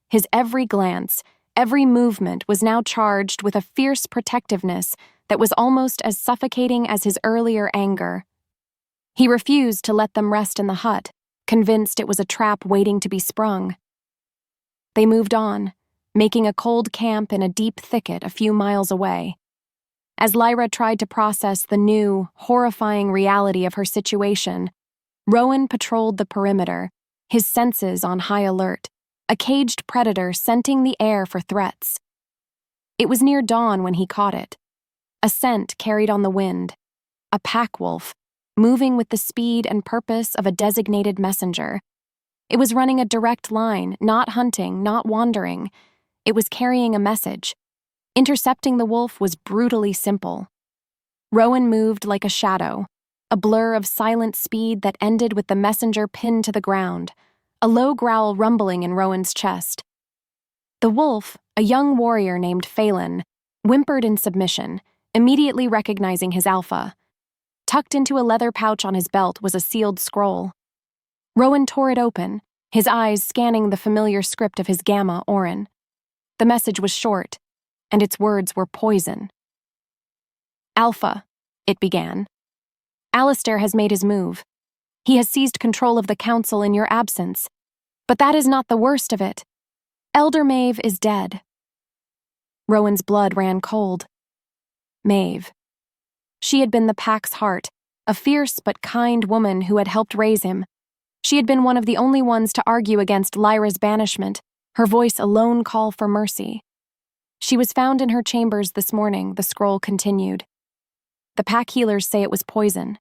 His every glance, every movement was now charged with a fierce protectiveness that was almost as suffocating as his earlier anger. He refused to let them rest in the hut, convinced it was a trap waiting to be sprung. They moved on, making a cold camp in a deep thicket a few miles away. As Lyra tried to process the new, horrifying reality of her situation, Rowan patrolled the perimeter, his senses on high alert, a caged predator scenting the air for threats. It was near dawn when he caught it. A scent carried on the wind, a pack wolf, moving with the speed and purpose of a designated messenger. It was running a direct line, not hunting, not wandering. It was carrying a message. Intercepting the wolf was brutally simple. Rowan moved like a shadow, a blur of silent speed that ended with the messenger pinned to the ground, a low growl rumbling in Rowan's chest. The wolf, a young warrior named Phelan, whimpered in submission, immediately recognizing his alpha. Tucked into a leather pouch on his belt was a sealed scroll. Rowan tore it open, his eyes scanning the familiar script of his Gamma Orin. The message was short, and its words were poison. Alpha, it began. Alistair has made his move. He has seized control of the council in your absence. But that is not the worst of it. Elder Maeve is dead. Rowan's blood ran cold. Maeve. She had been the pack's heart, a fierce but kind woman who had helped raise him. She had been one of the only ones to argue against Lyra's banishment, her voice a lone call for mercy. She was found in her chambers this morning, the scroll continued. The pack healers say it was poison.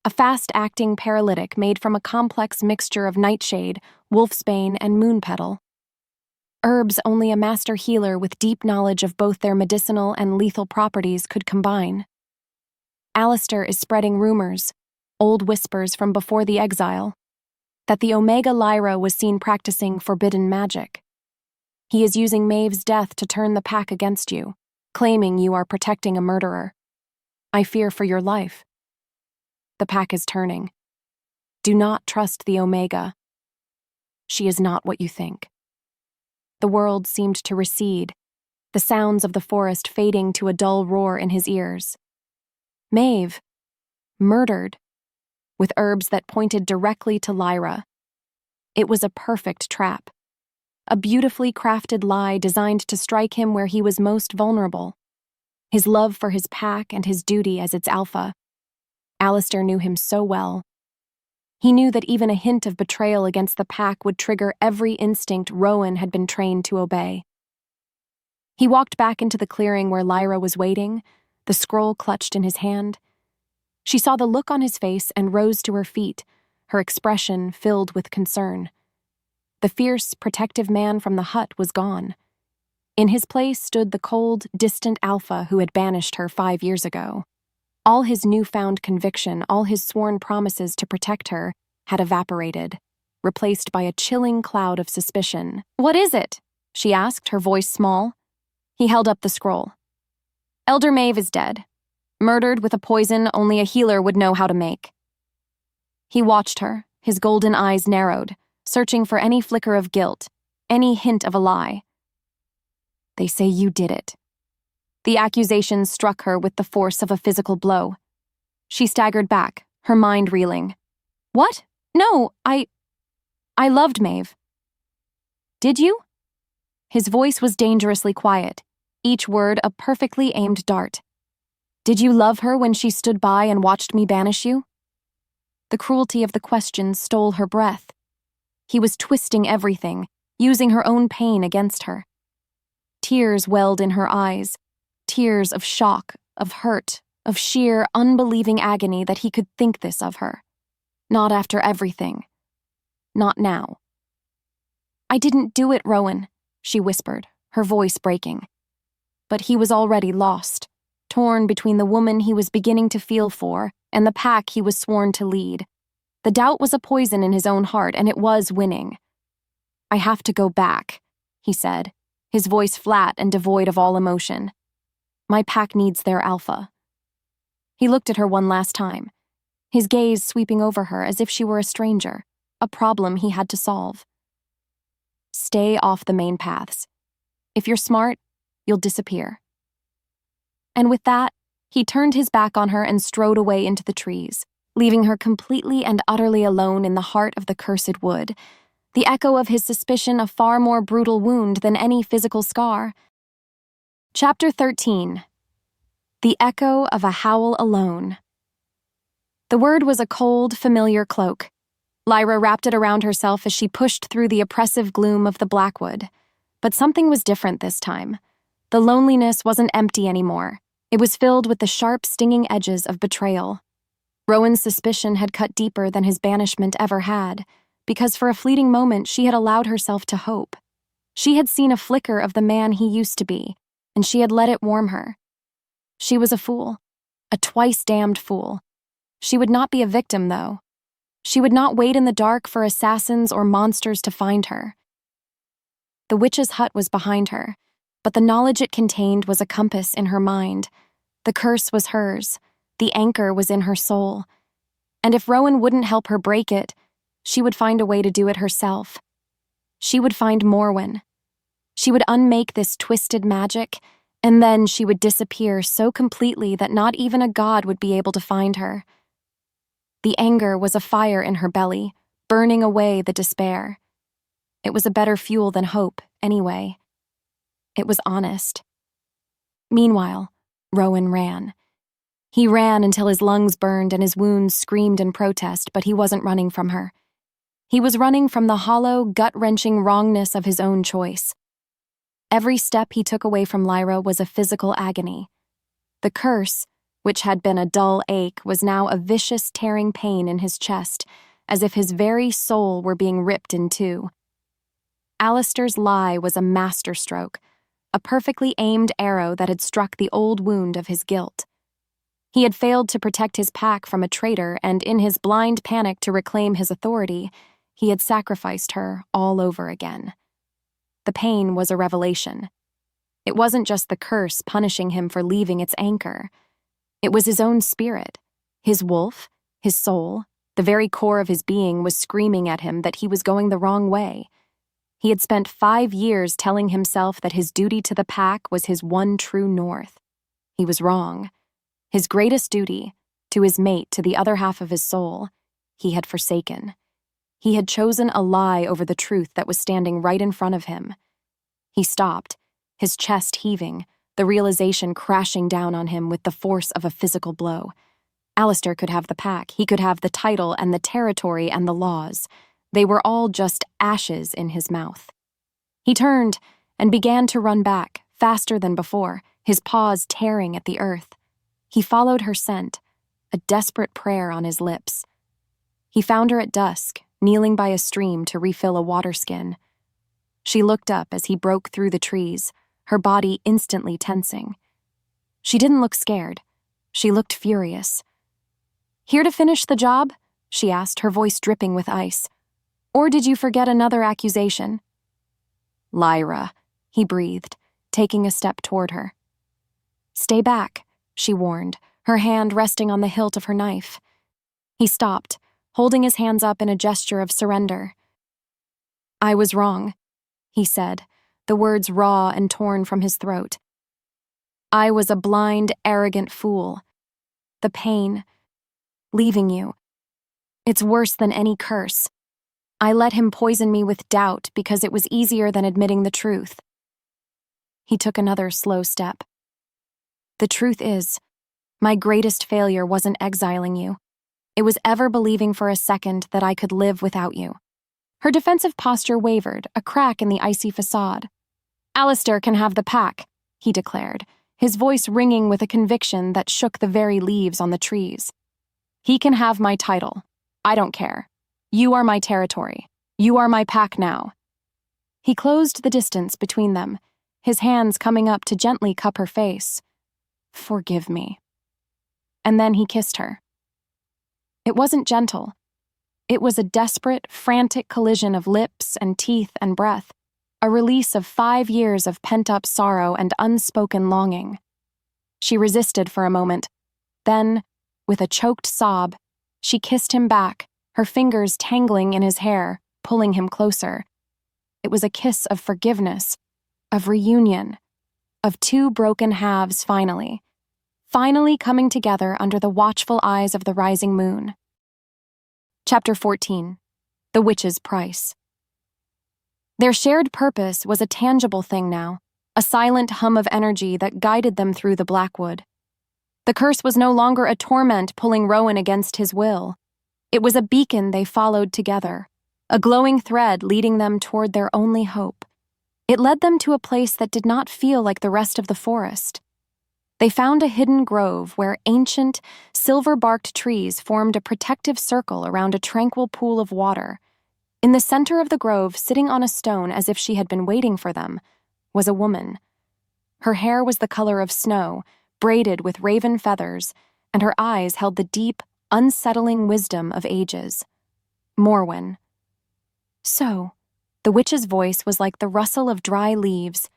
A fast-acting paralytic made from a complex mixture of nightshade, wolfsbane, and moonpetal. Herbs only a master healer with deep knowledge of both their medicinal and lethal properties could combine. Alistair is spreading rumors, old whispers from before the exile, that the Omega Lyra was seen practicing forbidden magic. He is using Maeve's death to turn the pack against you, claiming you are protecting a murderer. I fear for your life. The pack is turning. Do not trust the Omega. She is not what you think. The world seemed to recede, the sounds of the forest fading to a dull roar in his ears. Maeve, murdered, with herbs that pointed directly to Lyra. It was a perfect trap. A beautifully crafted lie designed to strike him where he was most vulnerable. His love for his pack and his duty as its alpha. Alistair knew him so well. He knew that even a hint of betrayal against the pack would trigger every instinct Rowan had been trained to obey. He walked back into the clearing where Lyra was waiting, the scroll clutched in his hand. She saw the look on his face and rose to her feet, her expression filled with concern. The fierce, protective man from the hut was gone. In his place stood the cold, distant alpha who had banished her 5 years ago. All his newfound conviction, all his sworn promises to protect her, had evaporated, replaced by a chilling cloud of suspicion. "What is it?" she asked, her voice small. He held up the scroll. "Elder Maeve is dead, murdered with a poison only a healer would know how to make." He watched her, his golden eyes narrowed, searching for any flicker of guilt, any hint of a lie. "They say you did it." The accusation struck her with the force of a physical blow. She staggered back, her mind reeling. "What? No, I loved Maeve." "Did you?" His voice was dangerously quiet, each word a perfectly aimed dart. "Did you love her when she stood by and watched me banish you?" The cruelty of the question stole her breath. He was twisting everything, using her own pain against her. Tears welled in her eyes, tears of shock, of hurt, of sheer, unbelieving agony that he could think this of her. Not after everything. Not now. "I didn't do it, Rowan," she whispered, her voice breaking. But he was already lost, torn between the woman he was beginning to feel for and the pack he was sworn to lead. The doubt was a poison in his own heart, and it was winning. "I have to go back," he said, his voice flat and devoid of all emotion. "My pack needs their alpha." He looked at her one last time, his gaze sweeping over her as if she were a stranger, a problem he had to solve. Stay off the main paths. If you're smart, you'll disappear. And with that, he turned his back on her and strode away into the trees, leaving her completely and utterly alone in the heart of the cursed wood, the echo of his suspicion a far more brutal wound than any physical scar. Chapter 13. The Echo of a Howl Alone. The word was a cold, familiar cloak. Lyra wrapped it around herself as she pushed through the oppressive gloom of the Blackwood. But something was different this time. The loneliness wasn't empty anymore. It was filled with the sharp, stinging edges of betrayal. Rowan's suspicion had cut deeper than his banishment ever had, because for a fleeting moment she had allowed herself to hope. She had seen a flicker of the man he used to be, and she had let it warm her. She was a fool, a twice-damned fool. She would not be a victim, though. She would not wait in the dark for assassins or monsters to find her. The witch's hut was behind her, but the knowledge it contained was a compass in her mind. The curse was hers. The anchor was in her soul. And if Rowan wouldn't help her break it, she would find a way to do it herself. She would find Morwen. She would unmake this twisted magic, and then she would disappear so completely that not even a god would be able to find her. The anger was a fire in her belly, burning away the despair. It was a better fuel than hope, anyway. It was honest. Meanwhile, Rowan ran. He ran until his lungs burned and his wounds screamed in protest, but he wasn't running from her. He was running from the hollow, gut-wrenching wrongness of his own choice. Every step he took away from Lyra was a physical agony. The curse, which had been a dull ache, was now a vicious, tearing pain in his chest, as if his very soul were being ripped in two. Alistair's lie was a masterstroke, a perfectly aimed arrow that had struck the old wound of his guilt. He had failed to protect his pack from a traitor, and in his blind panic to reclaim his authority, he had sacrificed her all over again. The pain was a revelation. It wasn't just the curse punishing him for leaving its anchor. It was his own spirit. His wolf, his soul, the very core of his being was screaming at him that he was going the wrong way. He had spent 5 years telling himself that his duty to the pack was his one true north. He was wrong. His greatest duty, to his mate, to the other half of his soul, he had forsaken. He had chosen a lie over the truth that was standing right in front of him. He stopped, his chest heaving, the realization crashing down on him with the force of a physical blow. Alistair could have the pack, he could have the title and the territory and the laws. They were all just ashes in his mouth. He turned and began to run back, faster than before, his paws tearing at the earth. He followed her scent, a desperate prayer on his lips. He found her at dusk, kneeling by a stream to refill a water skin. She looked up as he broke through the trees, her body instantly tensing. She didn't look scared. She looked furious. "Here to finish the job?" she asked, her voice dripping with ice. "Or did you forget another accusation?" "Lyra," he breathed, taking a step toward her. "Stay back," she warned, her hand resting on the hilt of her knife. He stopped, holding his hands up in a gesture of surrender. "I was wrong," he said, the words raw and torn from his throat. "I was a blind, arrogant fool. The pain, leaving you, it's worse than any curse. I let him poison me with doubt because it was easier than admitting the truth." He took another slow step. "The truth is, my greatest failure wasn't exiling you. It was ever believing for a second that I could live without you." Her defensive posture wavered, a crack in the icy facade. "Alistair can have the pack," he declared, his voice ringing with a conviction that shook the very leaves on the trees. "He can have my title. I don't care. You are my territory. You are my pack now." He closed the distance between them, his hands coming up to gently cup her face. "Forgive me." And then he kissed her. It wasn't gentle. It was a desperate, frantic collision of lips and teeth and breath, a release of 5 years of pent-up sorrow and unspoken longing. She resisted for a moment, then, With a choked sob, she kissed him back, her fingers tangling in his hair, pulling him closer. It was a kiss of forgiveness, of reunion, of two broken halves finally coming together under the watchful eyes of the rising moon. Chapter 14. The Witch's Price. Their shared purpose was a tangible thing now, a silent hum of energy that guided them through the Blackwood. The curse was no longer a torment pulling Rowan against his will. It was a beacon they followed together, a glowing thread leading them toward their only hope. It led them to a place that did not feel like the rest of the forest. They found a hidden grove where ancient, silver-barked trees formed a protective circle around a tranquil pool of water. In the center of the grove, sitting on a stone as if she had been waiting for them, was a woman. Her hair was the color of snow, braided with raven feathers, and her eyes held the deep, unsettling wisdom of ages. Morwen. So, the witch's voice was like the rustle of dry leaves.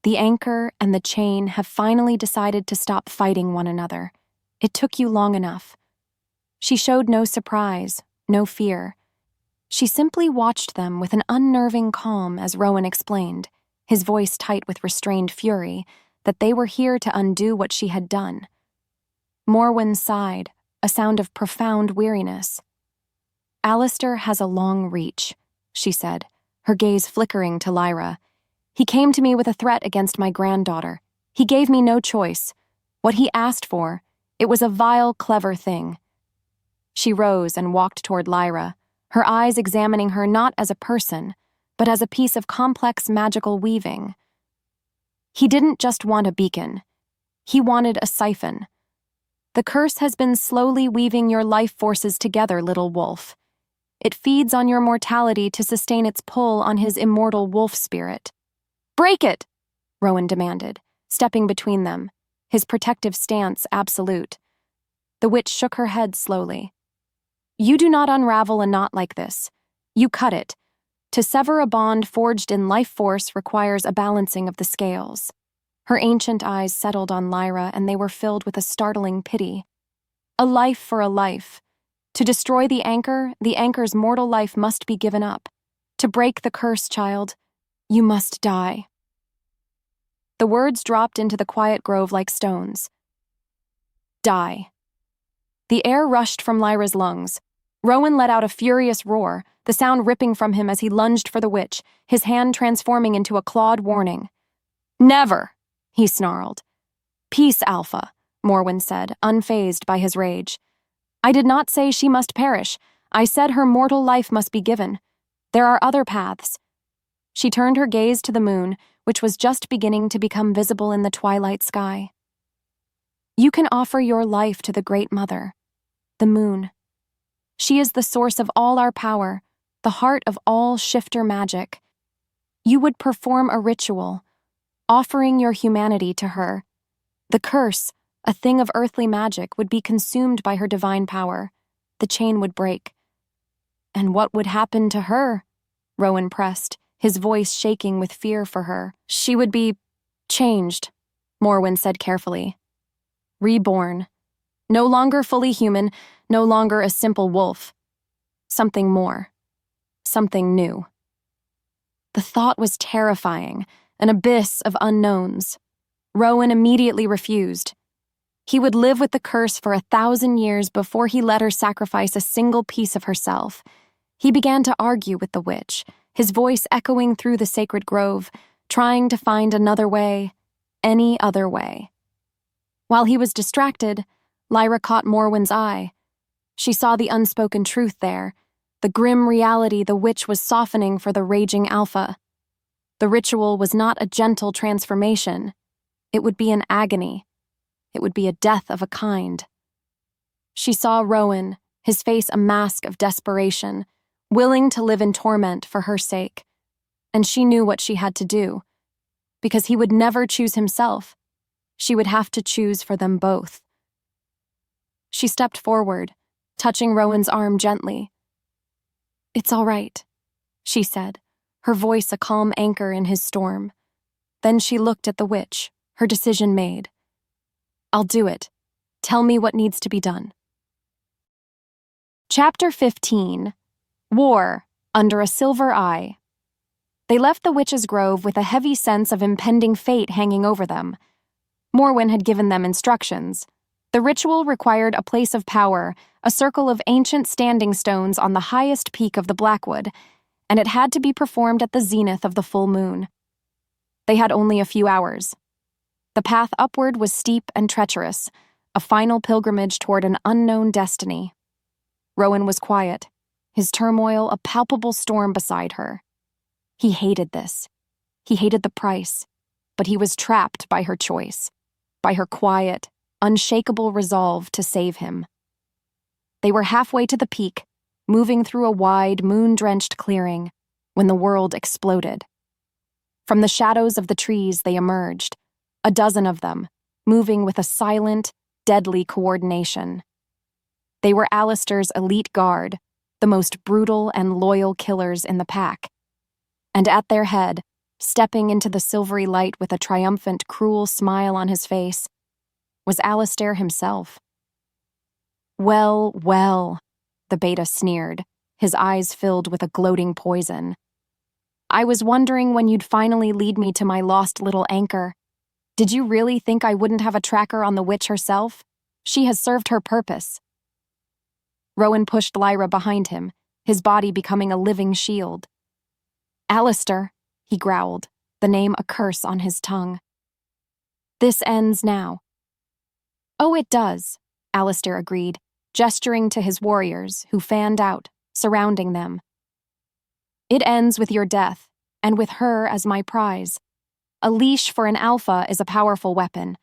The anchor and the chain have finally decided to stop fighting one another. It took you long enough. She showed no surprise, no fear. She simply watched them with an unnerving calm as Rowan explained, his voice tight with restrained fury, that they were here to undo what she had done. Morwen sighed, a sound of profound weariness. Alistair has a long reach, she said, her gaze flickering to Lyra. He came to me with a threat against my granddaughter. He gave me no choice. What he asked for, it was a vile, clever thing. She rose and walked toward Lyra, her eyes examining her not as a person, but as a piece of complex magical weaving. He didn't just want a beacon. He wanted a siphon. The curse has been slowly weaving your life forces together, little wolf. It feeds on your mortality to sustain its pull on his immortal wolf spirit. "Break it!" Rowan demanded, stepping between them, his protective stance absolute. The witch shook her head slowly. "You do not unravel a knot like this. You cut it. To sever a bond forged in life force requires a balancing of the scales." Her ancient eyes settled on Lyra, and they were filled with a startling pity. "A life for a life. To destroy the anchor's mortal life must be given up. To break the curse, child, you must die." The words dropped into the quiet grove like stones. Die. The air rushed from Lyra's lungs. Rowan let out a furious roar, the sound ripping from him as he lunged for the witch, his hand transforming into a clawed warning. "Never!" he snarled. "Peace, Alpha," Morwen said, unfazed by his rage. "I did not say she must perish. I said her mortal life must be given. There are other paths." She turned her gaze to the moon, which was just beginning to become visible in the twilight sky. "You can offer your life to the Great Mother, the moon. She is the source of all our power, the heart of all shifter magic. You would perform a ritual, offering your humanity to her. The curse, a thing of earthly magic, would be consumed by her divine power. The chain would break." "And what would happen to her?" Rowan pressed, his voice shaking with fear for her. "She would be changed," Morwen said carefully. "Reborn. No longer fully human, no longer a simple wolf. Something more. Something new." The thought was terrifying, an abyss of unknowns. Rowan immediately refused. He would live with the curse for 1,000 years before he let her sacrifice a single piece of herself. He began to argue with the witch, his voice echoing through the sacred grove, trying to find another way, any other way. While he was distracted, Lyra caught Morwen's eye. She saw the unspoken truth there, the grim reality the witch was softening for the raging Alpha. The ritual was not a gentle transformation. It would be an agony. It would be a death of a kind. She saw Rowan, his face a mask of desperation, willing to live in torment for her sake. And she knew what she had to do. Because he would never choose himself. She would have to choose for them both. She stepped forward, touching Rowan's arm gently. "It's all right," she said, her voice a calm anchor in his storm. Then she looked at the witch, her decision made. "I'll do it. Tell me what needs to be done." Chapter 15. War Under a Silver Eye. They left the Witch's Grove with a heavy sense of impending fate hanging over them. Morwen had given them instructions. The ritual required a place of power, a circle of ancient standing stones on the highest peak of the Blackwood, and it had to be performed at the zenith of the full moon. They had only a few hours. The path upward was steep and treacherous, a final pilgrimage toward an unknown destiny. Rowan was quiet, his turmoil a palpable storm beside her. He hated this. He hated the price, but he was trapped by her choice, by her quiet, unshakable resolve to save him. They were halfway to the peak, moving through a wide, moon-drenched clearing, when the world exploded. From the shadows of the trees they emerged, a dozen of them, moving with a silent, deadly coordination. They were Alistair's elite guard, the most brutal and loyal killers in the pack. And at their head, stepping into the silvery light with a triumphant, cruel smile on his face, was Alistair himself. Well, well, the beta sneered, his eyes filled with a gloating poison. I was wondering when you'd finally lead me to my lost little anchor. Did you really think I wouldn't have a tracker on the witch herself? She has served her purpose. Rowan pushed Lyra behind him, his body becoming a living shield. Alistair, he growled, the name a curse on his tongue. This ends now. Oh, it does, Alistair agreed, gesturing to his warriors, who fanned out, surrounding them. It ends with your death, and with her as my prize. A leash for an alpha is a powerful weapon.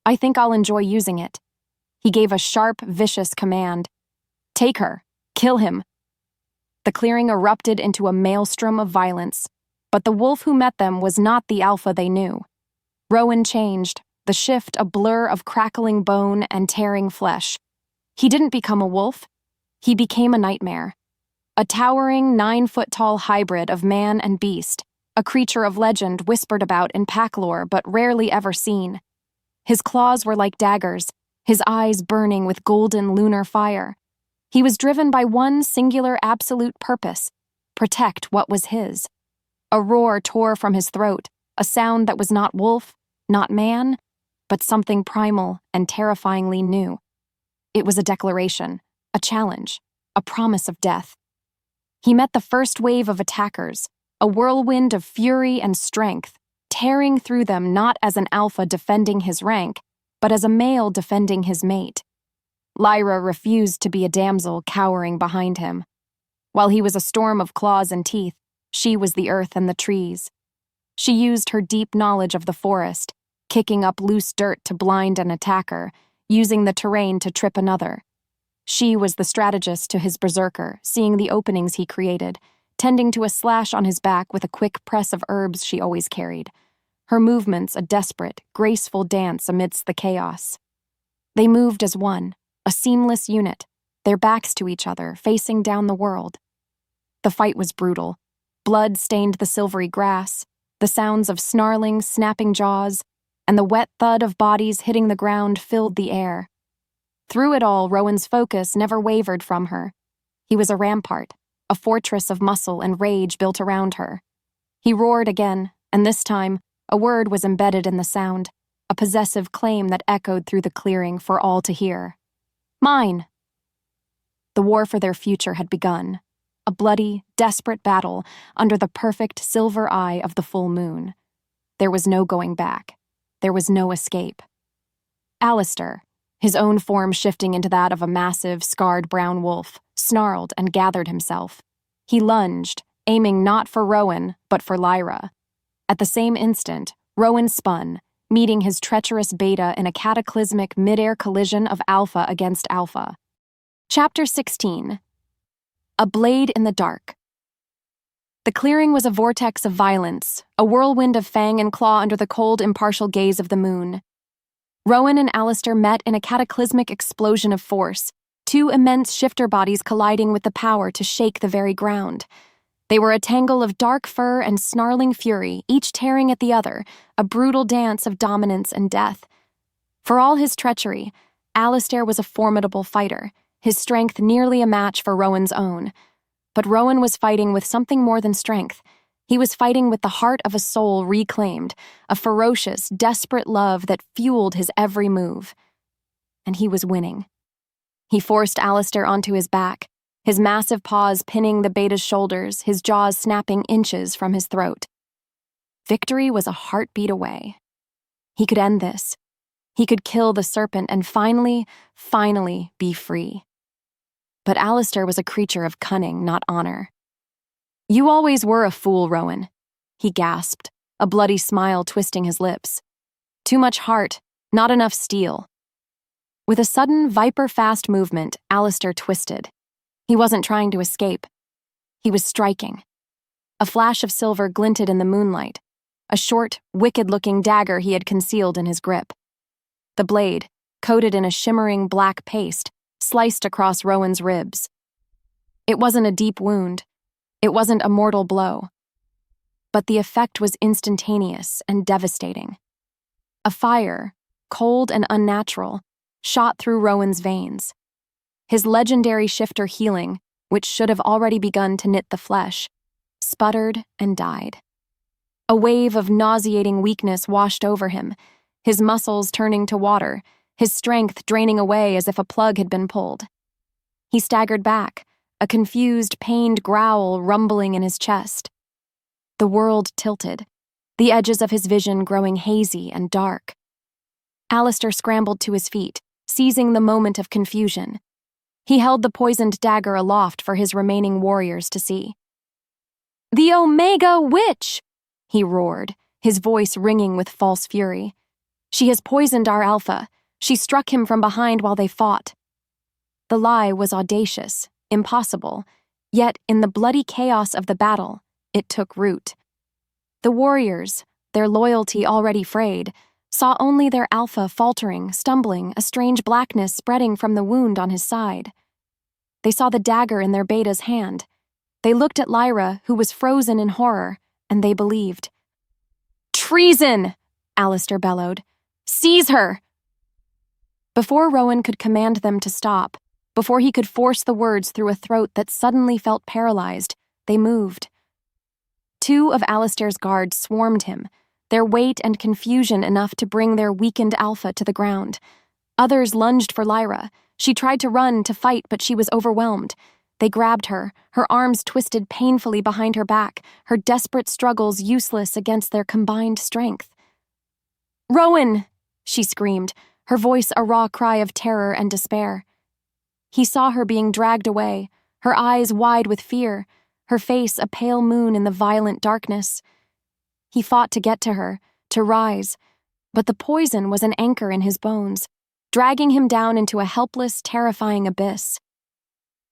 I think I'll enjoy using it. He gave a sharp, vicious command. Take her. Kill him. The clearing erupted into a maelstrom of violence, but the wolf who met them was not the alpha they knew. Rowan changed, the shift a blur of crackling bone and tearing flesh. He didn't become a wolf. He became a nightmare. A towering 9-foot-tall hybrid of man and beast, a creature of legend whispered about in pack lore but rarely ever seen. His claws were like daggers, his eyes burning with golden lunar fire. He was driven by one singular absolute purpose: protect what was his. A roar tore from his throat, a sound that was not wolf, not man, but something primal and terrifyingly new. It was a declaration, a challenge, a promise of death. He met the first wave of attackers, a whirlwind of fury and strength, tearing through them not as an alpha defending his rank, but as a male defending his mate. Lyra refused to be a damsel cowering behind him. While he was a storm of claws and teeth, she was the earth and the trees. She used her deep knowledge of the forest, kicking up loose dirt to blind an attacker, using the terrain to trip another. She was the strategist to his berserker, seeing the openings he created, tending to a slash on his back with a quick press of herbs she always carried. Her movements a desperate, graceful dance amidst the chaos. They moved as one, a seamless unit, their backs to each other, facing down the world. The fight was brutal. Blood stained the silvery grass, the sounds of snarling, snapping jaws, and the wet thud of bodies hitting the ground filled the air. Through it all, Rowan's focus never wavered from her. He was a rampart, a fortress of muscle and rage built around her. He roared again, and this time, a word was embedded in the sound, a possessive claim that echoed through the clearing for all to hear. Mine! The war for their future had begun, a bloody, desperate battle under the perfect silver eye of the full moon. There was no going back. There was no escape. Alistair, his own form shifting into that of a massive, scarred brown wolf, snarled and gathered himself. He lunged, aiming not for Rowan, but for Lyra. At the same instant, Rowan spun, meeting his treacherous beta in a cataclysmic mid-air collision of alpha against alpha. Chapter 16. A Blade in the Dark. The clearing was a vortex of violence, a whirlwind of fang and claw under the cold, impartial gaze of the moon. Rowan and Alistair met in a cataclysmic explosion of force, two immense shifter bodies colliding with the power to shake the very ground. They were a tangle of dark fur and snarling fury, each tearing at the other, a brutal dance of dominance and death. For all his treachery, Alistair was a formidable fighter. his strength nearly a match for Rowan's own. But Rowan was fighting with something more than strength. He was fighting with the heart of a soul reclaimed, a ferocious, desperate love that fueled his every move. And he was winning. He forced Alistair onto his back, his massive paws pinning the beta's shoulders, his jaws snapping inches from his throat. Victory was a heartbeat away. He could end this. He could kill the serpent and finally be free. But Alistair was a creature of cunning, not honor. "You always were a fool, Rowan," he gasped, a bloody smile twisting his lips. "Too much heart, not enough steel." With a sudden, viper-fast movement, Alistair twisted. He wasn't trying to escape. He was striking. A flash of silver glinted in the moonlight, a short, wicked-looking dagger he had concealed in his grip. The blade, coated in a shimmering black paste, sliced across Rowan's ribs. It wasn't a deep wound. It wasn't a mortal blow. But the effect was instantaneous and devastating. A fire, cold and unnatural, shot through Rowan's veins. His legendary shifter healing, which should have already begun to knit the flesh, sputtered and died. A wave of nauseating weakness washed over him, his muscles turning to water, his strength draining away as if a plug had been pulled. He staggered back, a confused, pained growl rumbling in his chest. The world tilted, the edges of his vision growing hazy and dark. Alistair scrambled to his feet, seizing the moment of confusion. He held the poisoned dagger aloft for his remaining warriors to see. "The Omega Witch!" he roared, his voice ringing with false fury. "She has poisoned our Alpha. She struck him from behind while they fought." The lie was audacious, impossible, yet in the bloody chaos of the battle, it took root. The warriors, their loyalty already frayed, saw only their Alpha faltering, stumbling, a strange blackness spreading from the wound on his side. They saw the dagger in their beta's hand. They looked at Lyra, who was frozen in horror, and they believed. "Treason!" Alistair bellowed. "Seize her!" Before Rowan could command them to stop, before he could force the words through a throat that suddenly felt paralyzed, they moved. Two of Alistair's guards swarmed him, their weight and confusion enough to bring their weakened Alpha to the ground. Others lunged for Lyra. She tried to run, to fight, but she was overwhelmed. They grabbed her, her arms twisted painfully behind her back, her desperate struggles useless against their combined strength. "Rowan!" she screamed, her voice a raw cry of terror and despair. He saw her being dragged away, her eyes wide with fear, her face a pale moon in the violent darkness. He fought to get to her, to rise, but the poison was an anchor in his bones, dragging him down into a helpless, terrifying abyss.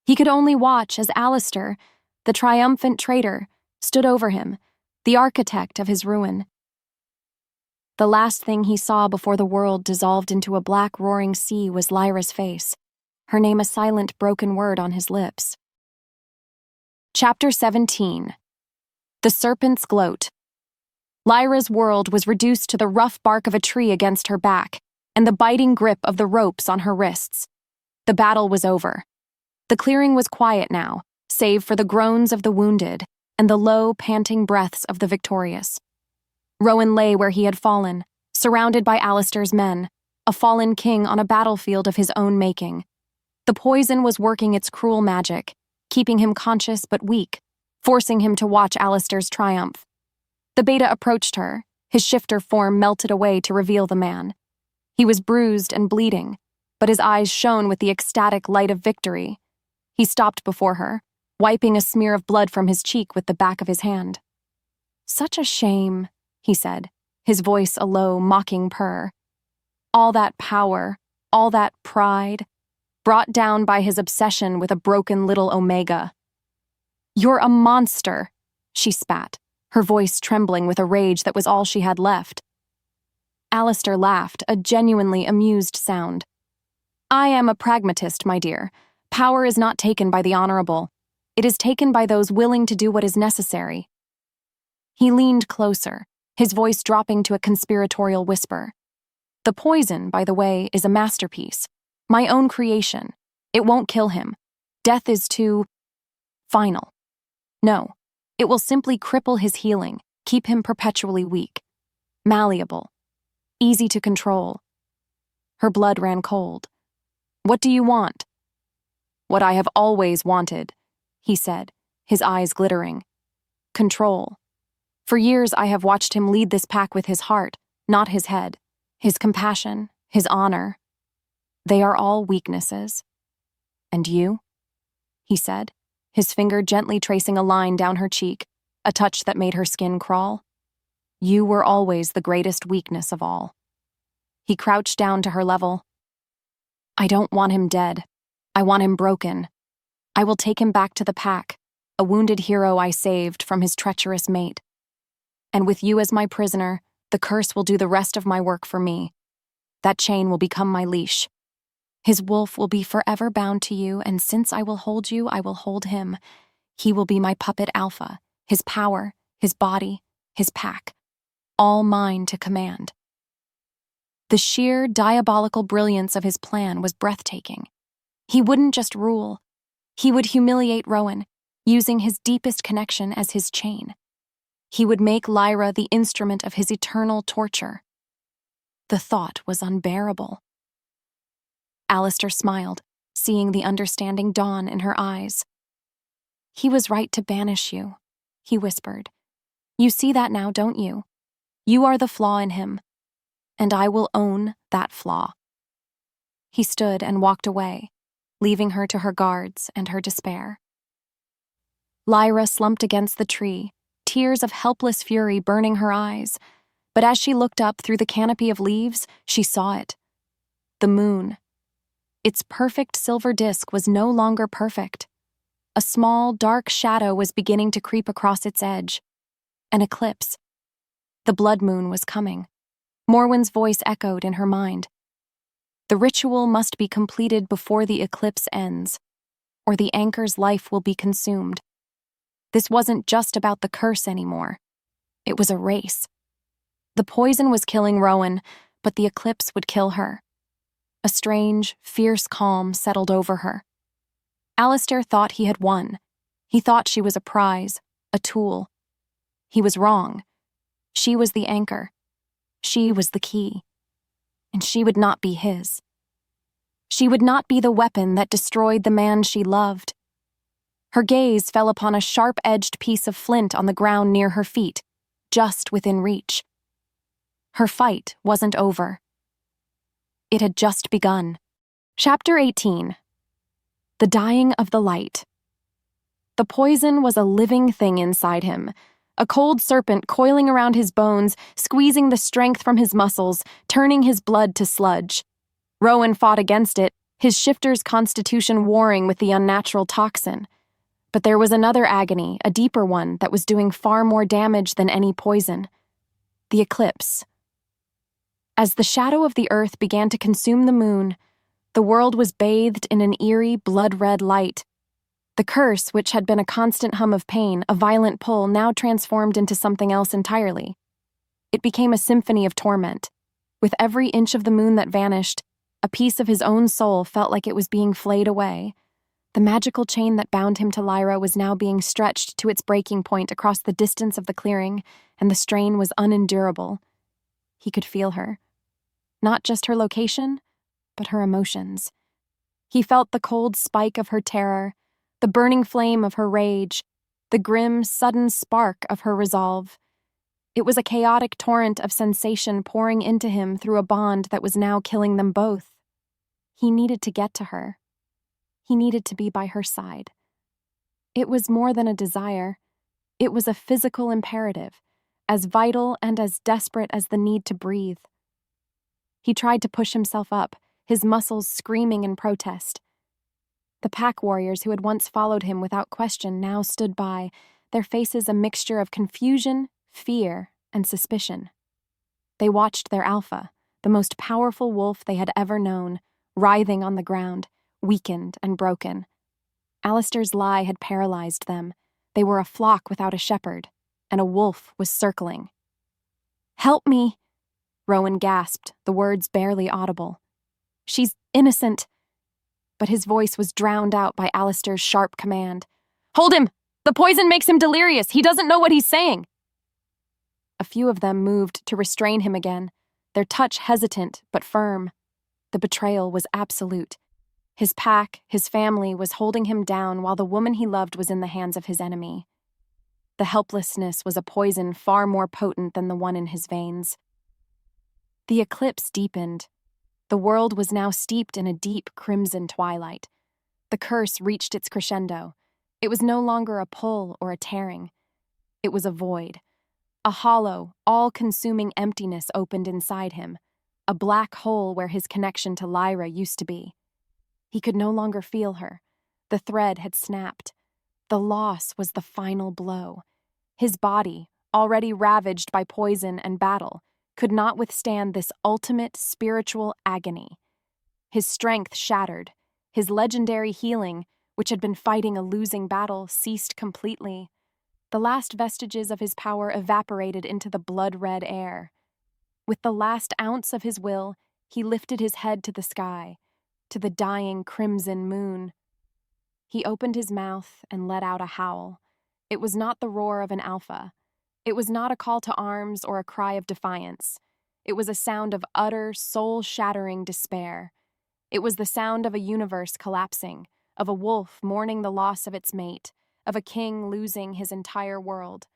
He could only watch as Alistair, the triumphant traitor, stood over him, the architect of his ruin. The last thing he saw before the world dissolved into a black, roaring sea was Lyra's face, her name a silent, broken word on his lips. Chapter 17. The Serpent's Gloat. Lyra's world was reduced to the rough bark of a tree against her back and the biting grip of the ropes on her wrists. The battle was over. The clearing was quiet now, save for the groans of the wounded and the low, panting breaths of the victorious. Rowan lay where he had fallen, surrounded by Alistair's men, a fallen king on a battlefield of his own making. The poison was working its cruel magic, keeping him conscious but weak, forcing him to watch Alistair's triumph. The beta approached her, his shifter form melted away to reveal the man. He was bruised and bleeding, but his eyes shone with the ecstatic light of victory. He stopped before her, wiping a smear of blood from his cheek with the back of his hand. "Such a shame," he said, his voice a low, mocking purr. All that power, all that pride, brought down by his obsession with a broken little Omega. "You're a monster," she spat, her voice trembling with a rage that was all she had left. Alistair laughed, a genuinely amused sound. "I am a pragmatist, my dear. Power is not taken by the honorable. It is taken by those willing to do what is necessary." He leaned closer, his voice dropping to a conspiratorial whisper. "The poison, by the way, is a masterpiece. My own creation. It won't kill him. Death is too final. No, it will simply cripple his healing, keep him perpetually weak, malleable, easy to control. Her blood ran cold. What do you want? What I have always wanted, he said, his eyes glittering. Control. For years I have watched him lead this pack with his heart, not his head. His compassion, his honor. They are all weaknesses. And you? He said, his finger gently tracing a line down her cheek, a touch that made her skin crawl. You were always the greatest weakness of all. He crouched down to her level. I don't want him dead. I want him broken. I will take him back to the pack, a wounded hero I saved from his treacherous mate. And with you as my prisoner, the curse will do the rest of my work for me. That chain will become my leash. His wolf will be forever bound to you, and since I will hold you, I will hold him. He will be my puppet alpha, his power, his body, his pack, all mine to command. The sheer, diabolical brilliance of his plan was breathtaking. He wouldn't just rule. He would humiliate Rowan, using his deepest connection as his chain. He would make Lyra the instrument of his eternal torture. The thought was unbearable. Alistair smiled, seeing the understanding dawn in her eyes. He was right to banish you, he whispered. You see that now, don't you? You are the flaw in him, and I will own that flaw. He stood and walked away, leaving her to her guards and her despair. Lyra slumped against the tree, tears of helpless fury burning her eyes, but as she looked up through the canopy of leaves, she saw it. The moon. Its perfect silver disk was no longer perfect. A small, dark shadow was beginning to creep across its edge. An eclipse. The blood moon was coming. Morwen's voice echoed in her mind. The ritual must be completed before the eclipse ends, or the anchor's life will be consumed. This wasn't just about the curse anymore. It was a race. The poison was killing Rowan, but the eclipse would kill her. A strange, fierce calm settled over her. Alistair thought he had won. He thought she was a prize, a tool. He was wrong. She was the anchor. She was the key. And she would not be his. She would not be the weapon that destroyed the man she loved. Her gaze fell upon a sharp-edged piece of flint on the ground near her feet, just within reach. Her fight wasn't over. It had just begun. Chapter 18. The Dying of the Light. The poison was a living thing inside him, a cold serpent coiling around his bones, squeezing the strength from his muscles, turning his blood to sludge. Rowan fought against it, his shifter's constitution warring with the unnatural toxin. But there was another agony, a deeper one, that was doing far more damage than any poison. The eclipse. As the shadow of the earth began to consume the moon, the world was bathed in an eerie, blood-red light. The curse, which had been a constant hum of pain, a violent pull, now transformed into something else entirely. It became a symphony of torment. With every inch of the moon that vanished, a piece of his own soul felt like it was being flayed away. The magical chain that bound him to Lyra was now being stretched to its breaking point across the distance of the clearing, and the strain was unendurable. He could feel her. Not just her location, but her emotions. He felt the cold spike of her terror, the burning flame of her rage, the grim, sudden spark of her resolve. It was a chaotic torrent of sensation pouring into him through a bond that was now killing them both. He needed to get to her. He needed to be by her side. It was more than a desire. It was a physical imperative, as vital and as desperate as the need to breathe. He tried to push himself up, his muscles screaming in protest. The pack warriors who had once followed him without question now stood by, their faces a mixture of confusion, fear, and suspicion. They watched their alpha, the most powerful wolf they had ever known, writhing on the ground, weakened and broken. Alistair's lie had paralyzed them. They were a flock without a shepherd, and a wolf was circling. "Help me!" Rowan gasped, the words barely audible. "She's innocent." but his voice was drowned out by Alistair's sharp command. "Hold him! The poison makes him delirious! He doesn't know what he's saying!" A few of them moved to restrain him again, their touch hesitant but firm. The betrayal was absolute. His pack, his family, was holding him down while the woman he loved was in the hands of his enemy. The helplessness was a poison far more potent than the one in his veins. The eclipse deepened. The world was now steeped in a deep crimson twilight. The curse reached its crescendo. It was no longer a pull or a tearing. It was a void. A hollow, all-consuming emptiness opened inside him, a black hole where his connection to Lyra used to be. He could no longer feel her. The thread had snapped. The loss was the final blow. His body, already ravaged by poison and battle, could not withstand this ultimate spiritual agony. His strength shattered. His legendary healing, which had been fighting a losing battle, ceased completely. The last vestiges of his power evaporated into the blood-red air. With the last ounce of his will, he lifted his head to the sky, to the dying crimson moon. He opened his mouth and let out a howl. It was not the roar of an alpha. It was not a call to arms or a cry of defiance. It was a sound of utter, soul-shattering despair. It was the sound of a universe collapsing, of a wolf mourning the loss of its mate, of a king losing his entire world.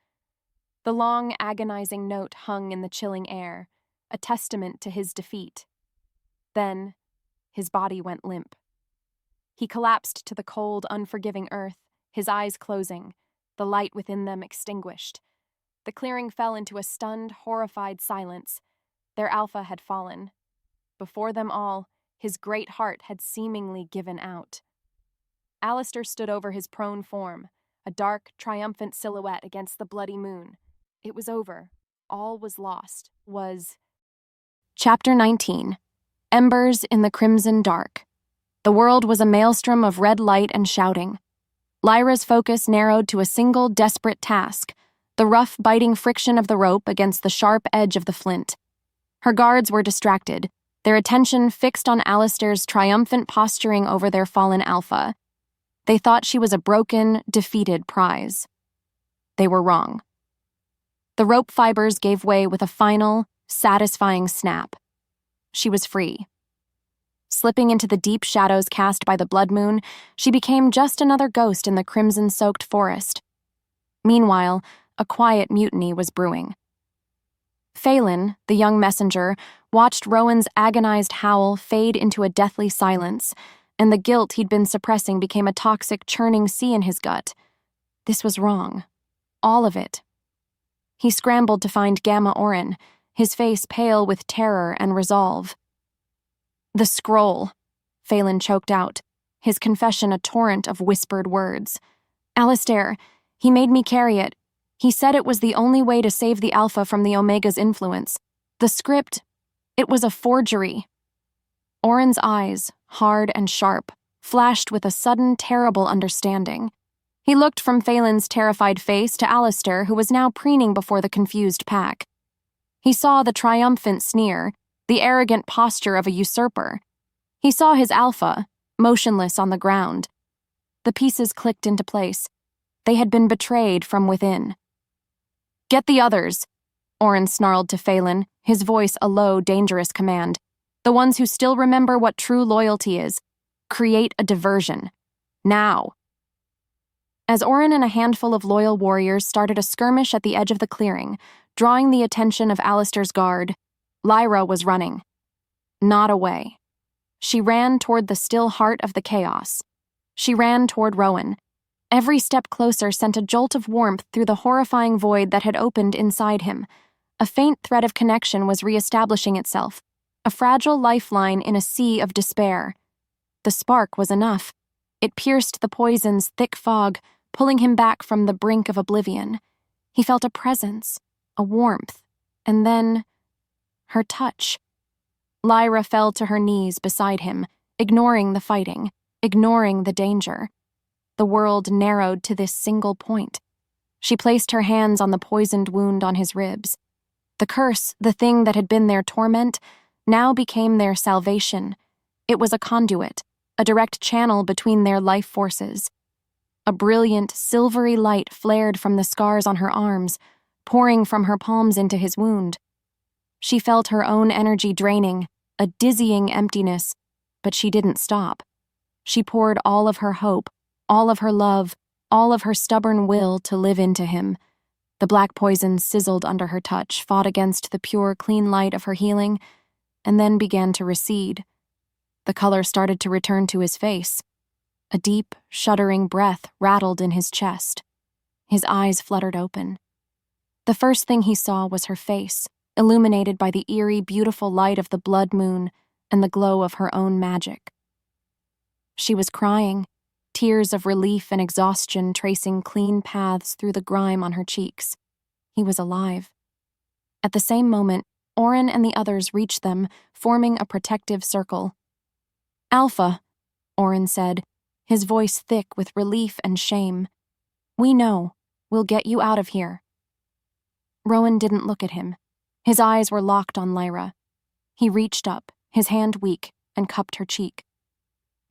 The long, agonizing note hung in the chilling air, a testament to his defeat. Then, his body went limp. He collapsed to the cold, unforgiving earth, his eyes closing, the light within them extinguished. The clearing fell into a stunned, horrified silence. Their alpha had fallen. Before them all, his great heart had seemingly given out. Alistair stood over his prone form, a dark, triumphant silhouette against the bloody moon. It was over. All was lost. Chapter 19. Embers in the Crimson Dark. The world was a maelstrom of red light and shouting. Lyra's focus narrowed to a single desperate task, the rough, biting friction of the rope against the sharp edge of the flint. Her guards were distracted, their attention fixed on Alistair's triumphant posturing over their fallen alpha. They thought she was a broken, defeated prize. They were wrong. The rope fibers gave way with a final, satisfying snap. She was free. Slipping into the deep shadows cast by the blood moon, she became just another ghost in the crimson-soaked forest. Meanwhile, a quiet mutiny was brewing. Phelan, the young messenger, watched Rowan's agonized howl fade into a deathly silence, and the guilt he'd been suppressing became a toxic, churning sea in his gut. This was wrong. All of it. He scrambled to find Gamma Orin, his face pale with terror and resolve. "The scroll," Phelan choked out, his confession a torrent of whispered words. "Alistair, he made me carry it. He said it was the only way to save the Alpha from the Omega's influence. The script, it was a forgery." Orin's eyes, hard and sharp, flashed with a sudden, terrible understanding. He looked from Phelan's terrified face to Alistair, who was now preening before the confused pack. He saw the triumphant sneer, the arrogant posture of a usurper. He saw his alpha, motionless on the ground. The pieces clicked into place. They had been betrayed from within. "Get the others," Orin snarled to Phelan, his voice a low, dangerous command. "The ones who still remember what true loyalty is. Create a diversion. Now." As Orin and a handful of loyal warriors started a skirmish at the edge of the clearing, drawing the attention of Alistair's guard, Lyra was running. Not away. She ran toward the still heart of the chaos. She ran toward Rowan. Every step closer sent a jolt of warmth through the horrifying void that had opened inside him. A faint thread of connection was reestablishing itself, a fragile lifeline in a sea of despair. The spark was enough. It pierced the poison's thick fog, pulling him back from the brink of oblivion. He felt a presence, a warmth, and then her touch. Lyra fell to her knees beside him, ignoring the fighting, ignoring the danger. The world narrowed to this single point. She placed her hands on the poisoned wound on his ribs. The curse, the thing that had been their torment, now became their salvation. It was a conduit, a direct channel between their life forces. A brilliant, silvery light flared from the scars on her arms, pouring from her palms into his wound. She felt her own energy draining, a dizzying emptiness, but she didn't stop. She poured all of her hope, all of her love, all of her stubborn will to live into him. The black poison sizzled under her touch, fought against the pure, clean light of her healing, and then began to recede. The color started to return to his face. A deep, shuddering breath rattled in his chest. His eyes fluttered open. The first thing he saw was her face, illuminated by the eerie, beautiful light of the blood moon and the glow of her own magic. She was crying, tears of relief and exhaustion tracing clean paths through the grime on her cheeks. He was alive. At the same moment, Oren and the others reached them, forming a protective circle. "Alpha," Oren said, his voice thick with relief and shame. "We know. We'll get you out of here." Rowan didn't look at him. His eyes were locked on Lyra. He reached up, his hand weak, and cupped her cheek.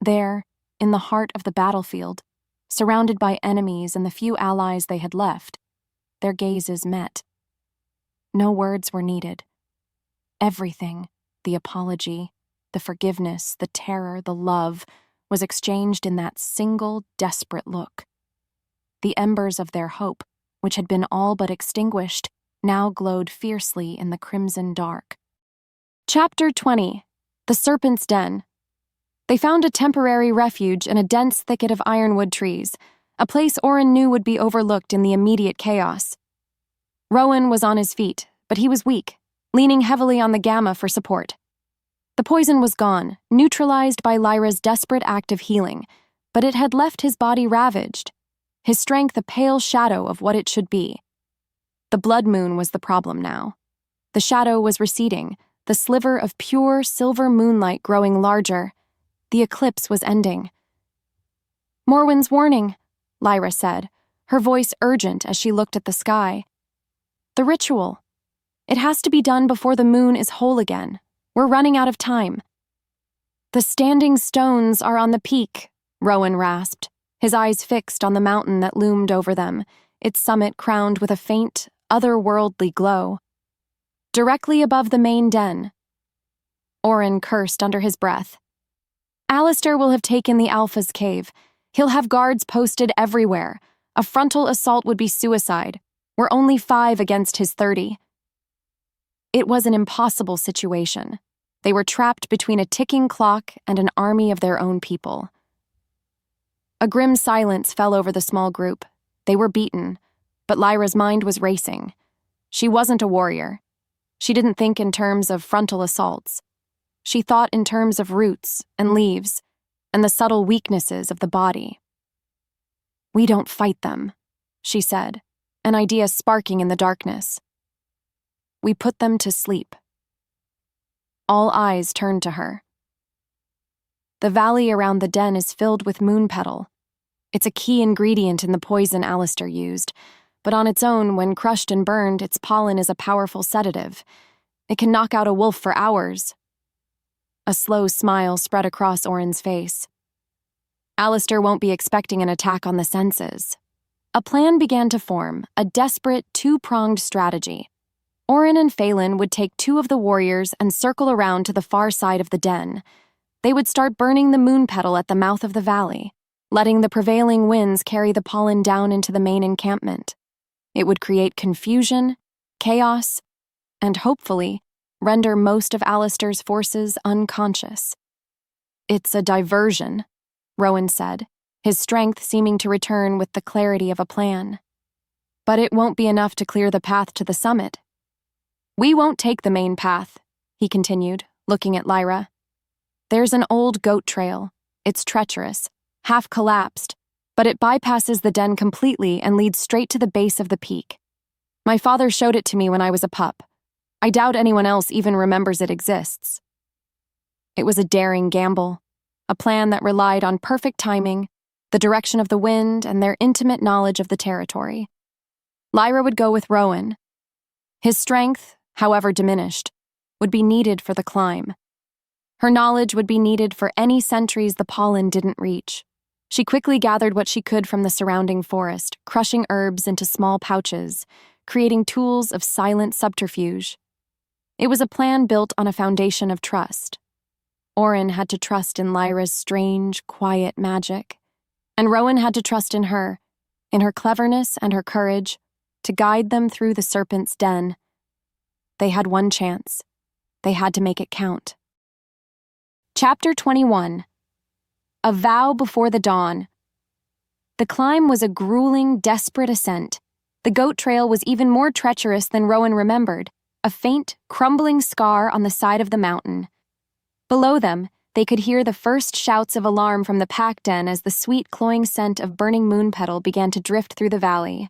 There, in the heart of the battlefield, surrounded by enemies and the few allies they had left, their gazes met. No words were needed. Everything, the apology, the forgiveness, the terror, the love, was exchanged in that single, desperate look. The embers of their hope, which had been all but extinguished, now glowed fiercely in the crimson dark. Chapter 20. The Serpent's Den. They found a temporary refuge in a dense thicket of ironwood trees, a place Oren knew would be overlooked in the immediate chaos. Rowan was on his feet, but he was weak, leaning heavily on the gamma for support. The poison was gone, neutralized by Lyra's desperate act of healing, but it had left his body ravaged, his strength a pale shadow of what it should be. The blood moon was the problem now. The shadow was receding, the sliver of pure silver moonlight growing larger. The eclipse was ending. "Morwen's warning," Lyra said, her voice urgent as she looked at the sky. "The ritual. It has to be done before the moon is whole again. We're running out of time." "The standing stones are on the peak," Rowan rasped, his eyes fixed on the mountain that loomed over them, its summit crowned with a faint, otherworldly glow. "Directly above the main den." Oren cursed under his breath. "Alistair will have taken the Alpha's cave. He'll have guards posted everywhere. A frontal assault would be suicide. We're only 5 against his 30. It was an impossible situation. They were trapped between a ticking clock and an army of their own people. A grim silence fell over the small group. They were beaten, but Lyra's mind was racing. She wasn't a warrior. She didn't think in terms of frontal assaults. She thought in terms of roots and leaves and the subtle weaknesses of the body. "We don't fight them," she said, an idea sparking in the darkness. "We put them to sleep." All eyes turned to her. The valley around the den is filled with moon petal. It's a key ingredient in the poison Alistair used, but on its own, when crushed and burned, its pollen is a powerful sedative. It can knock out a wolf for hours. A slow smile spread across Oren's face. Alistair won't be expecting an attack on the senses. A plan began to form, a desperate, two-pronged strategy. Oren and Phelan would take 2 of the warriors and circle around to the far side of the den. They would start burning the moon petal at the mouth of the valley, letting the prevailing winds carry the pollen down into the main encampment. It would create confusion, chaos, and hopefully render most of Alistair's forces unconscious. "It's a diversion," Rowan said, his strength seeming to return with the clarity of a plan. "But it won't be enough to clear the path to the summit." "We won't take the main path," he continued, looking at Lyra. "There's an old goat trail. It's treacherous, half collapsed, but it bypasses the den completely and leads straight to the base of the peak. My father showed it to me when I was a pup. I doubt anyone else even remembers it exists." It was a daring gamble, a plan that relied on perfect timing, the direction of the wind, and their intimate knowledge of the territory. Lyra would go with Rowan. His strength, however diminished, would be needed for the climb. Her knowledge would be needed for any centuries the pollen didn't reach. She quickly gathered what she could from the surrounding forest, crushing herbs into small pouches, creating tools of silent subterfuge. It was a plan built on a foundation of trust. Oren had to trust in Lyra's strange, quiet magic, and Rowan had to trust in her cleverness and her courage, to guide them through the serpent's den. They had one chance. They had to make it count. Chapter 21. A Vow Before the Dawn. The climb was a grueling, desperate ascent. The goat trail was even more treacherous than Rowan remembered, a faint, crumbling scar on the side of the mountain. Below them, they could hear the first shouts of alarm from the pack den as the sweet, cloying scent of burning moon petal began to drift through the valley.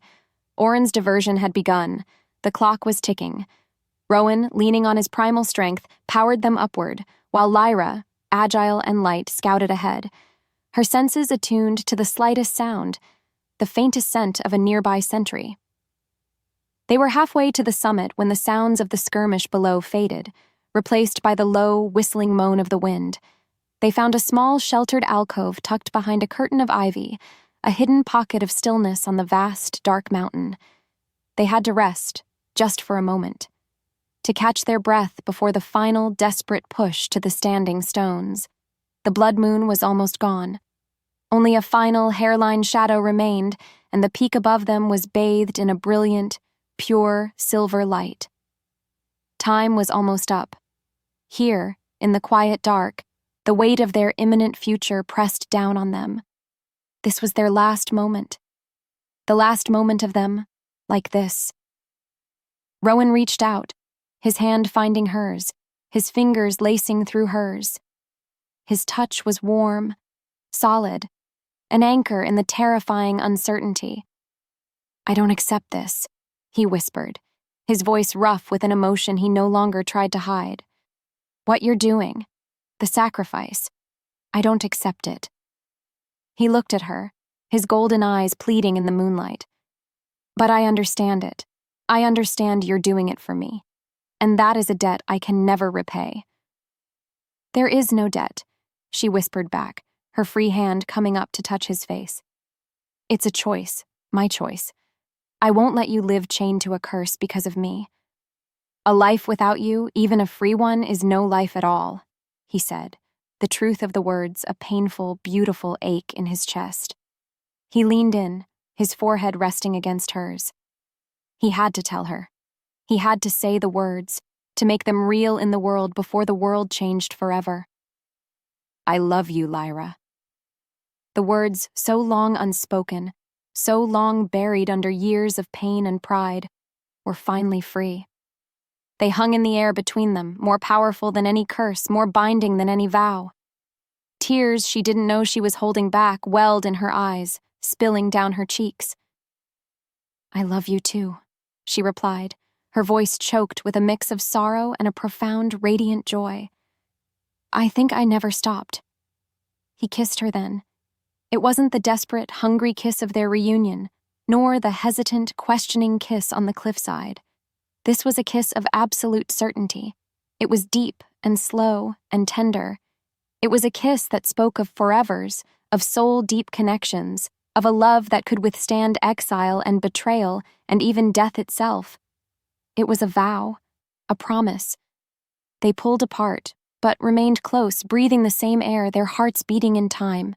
Oren's diversion had begun. The clock was ticking. Rowan, leaning on his primal strength, powered them upward, while Lyra, agile and light, scouted ahead, her senses attuned to the slightest sound, the faintest scent of a nearby sentry. They were halfway to the summit when the sounds of the skirmish below faded, replaced by the low, whistling moan of the wind. They found a small, sheltered alcove tucked behind a curtain of ivy, a hidden pocket of stillness on the vast, dark mountain. They had to rest, just for a moment, to catch their breath before the final, desperate push to the standing stones. The blood moon was almost gone. Only a final, hairline shadow remained, and the peak above them was bathed in a brilliant, pure, silver light. Time was almost up. Here, in the quiet dark, the weight of their imminent future pressed down on them. This was their last moment. The last moment of them, like this. Rowan reached out, his hand finding hers, his fingers lacing through hers. His touch was warm, solid, an anchor in the terrifying uncertainty. "I don't accept this," he whispered, his voice rough with an emotion he no longer tried to hide. "What you're doing, the sacrifice, I don't accept it." He looked at her, his golden eyes pleading in the moonlight. "But I understand it. I understand you're doing it for me, and that is a debt I can never repay." "There is no debt," she whispered back, her free hand coming up to touch his face. "It's a choice, my choice. I won't let you live chained to a curse because of me. A life without you, even a free one, is no life at all," he said, the truth of the words a painful, beautiful ache in his chest. He leaned in, his forehead resting against hers. He had to tell her. He had to say the words, to make them real in the world before the world changed forever. "I love you, Lyra." The words, so long unspoken, so long buried under years of pain and pride, were finally free. They hung in the air between them, more powerful than any curse, more binding than any vow. Tears she didn't know she was holding back welled in her eyes, spilling down her cheeks. "I love you too," she replied, her voice choked with a mix of sorrow and a profound, radiant joy. "I think I never stopped." He kissed her then. It wasn't the desperate, hungry kiss of their reunion, nor the hesitant, questioning kiss on the cliffside. This was a kiss of absolute certainty. It was deep and slow and tender. It was a kiss that spoke of forevers, of soul-deep connections, of a love that could withstand exile and betrayal and even death itself. It was a vow, a promise. They pulled apart, but remained close, breathing the same air, their hearts beating in time.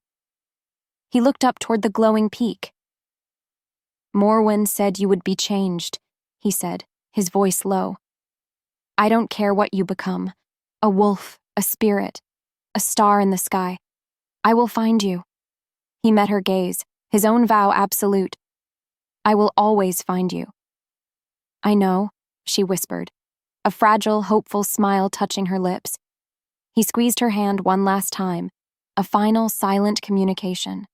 He looked up toward the glowing peak. "Morwen said you would be changed," he said, his voice low. "I don't care what you become, a wolf, a spirit, a star in the sky. I will find you." He met her gaze, his own vow absolute. "I will always find you." "I know," she whispered, a fragile, hopeful smile touching her lips. He squeezed her hand one last time, a final, silent communication.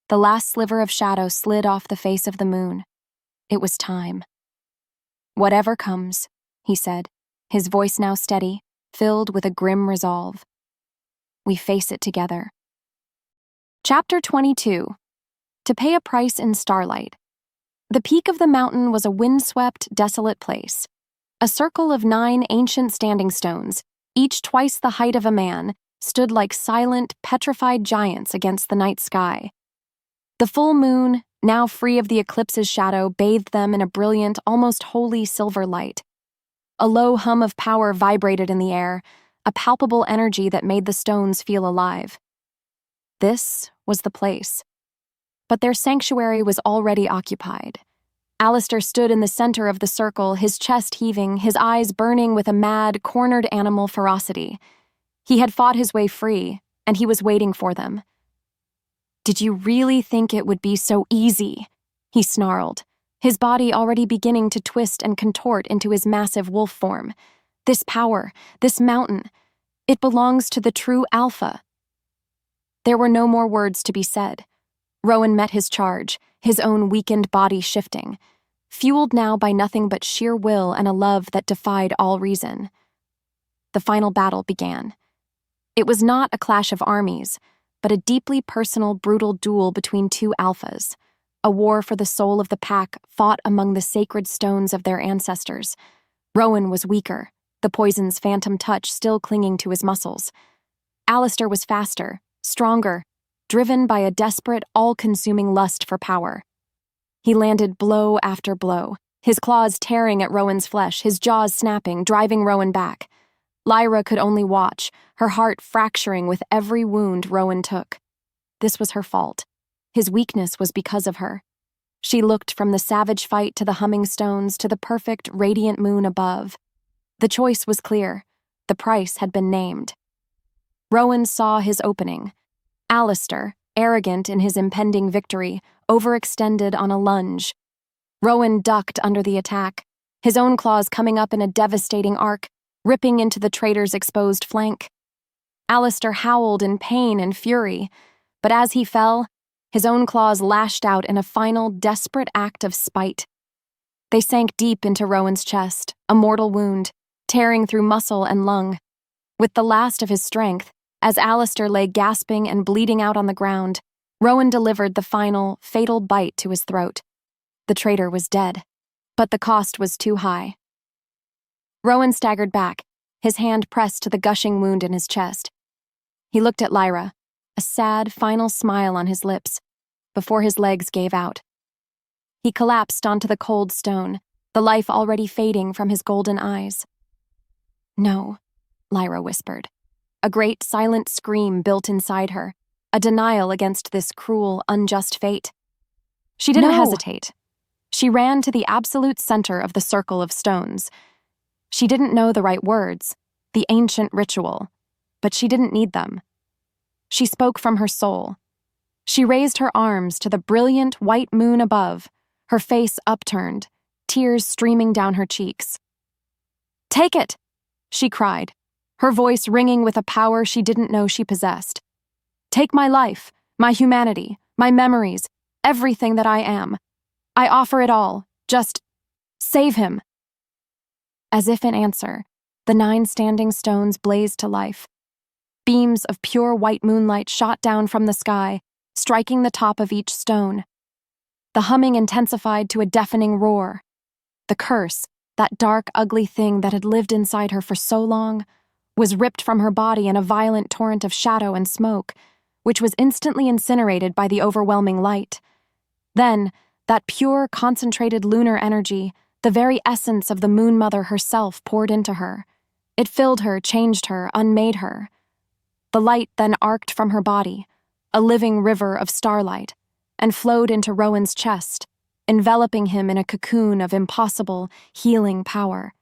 The last sliver of shadow slid off the face of the moon. It was time. "Whatever comes," he said, his voice now steady, filled with a grim resolve. "We face it together." Chapter 22. To pay a price in starlight. The peak of the mountain was a windswept, desolate place. A circle of 9 ancient standing stones, each twice the height of a man, stood like silent, petrified giants against the night sky. The full moon, now free of the eclipse's shadow, bathed them in a brilliant, almost holy silver light. A low hum of power vibrated in the air, a palpable energy that made the stones feel alive. This was the place. But their sanctuary was already occupied. Alistair stood in the center of the circle, his chest heaving, his eyes burning with a mad, cornered animal ferocity. He had fought his way free, and he was waiting for them. "Did you really think it would be so easy?" he snarled, his body already beginning to twist and contort into his massive wolf form. "This power, this mountain, it belongs to the true Alpha." There were no more words to be said. Rowan met his charge, his own weakened body shifting, fueled now by nothing but sheer will and a love that defied all reason. The final battle began. It was not a clash of armies, but a deeply personal, brutal duel between two alphas, a war for the soul of the pack fought among the sacred stones of their ancestors. Rowan was weaker, the poison's phantom touch still clinging to his muscles. Alistair was faster, stronger, driven by a desperate, all-consuming lust for power. He landed blow after blow, his claws tearing at Rowan's flesh, his jaws snapping, driving Rowan back. Lyra could only watch, her heart fracturing with every wound Rowan took. This was her fault. His weakness was because of her. She looked from the savage fight to the humming stones to the perfect, radiant moon above. The choice was clear. The price had been named. Rowan saw his opening. Alistair, arrogant in his impending victory, overextended on a lunge. Rowan ducked under the attack, his own claws coming up in a devastating arc, ripping into the traitor's exposed flank. Alistair howled in pain and fury, but as he fell, his own claws lashed out in a final, desperate act of spite. They sank deep into Rowan's chest, a mortal wound, tearing through muscle and lung. With the last of his strength, as Alistair lay gasping and bleeding out on the ground, Rowan delivered the final, fatal bite to his throat. The traitor was dead, but the cost was too high. Rowan staggered back, his hand pressed to the gushing wound in his chest. He looked at Lyra, a sad, final smile on his lips, before his legs gave out. He collapsed onto the cold stone, the life already fading from his golden eyes. "No," Lyra whispered. A great, silent scream built inside her, a denial against this cruel, unjust fate. She didn't hesitate. She ran to the absolute center of the circle of stones. She didn't know the right words, the ancient ritual, but she didn't need them. She spoke from her soul. She raised her arms to the brilliant white moon above, her face upturned, tears streaming down her cheeks. "Take it!" she cried, her voice ringing with a power she didn't know she possessed. "Take my life, my humanity, my memories, everything that I am. I offer it all. Just save him." As if in answer, the 9 standing stones blazed to life. Beams of pure white moonlight shot down from the sky, striking the top of each stone. The humming intensified to a deafening roar. The curse, that dark, ugly thing that had lived inside her for so long, was ripped from her body in a violent torrent of shadow and smoke, which was instantly incinerated by the overwhelming light. Then, that pure, concentrated lunar energy, the very essence of the Moon Mother herself, poured into her. It filled her, changed her, unmade her. The light then arced from her body, a living river of starlight, and flowed into Rowan's chest, enveloping him in a cocoon of impossible, healing power.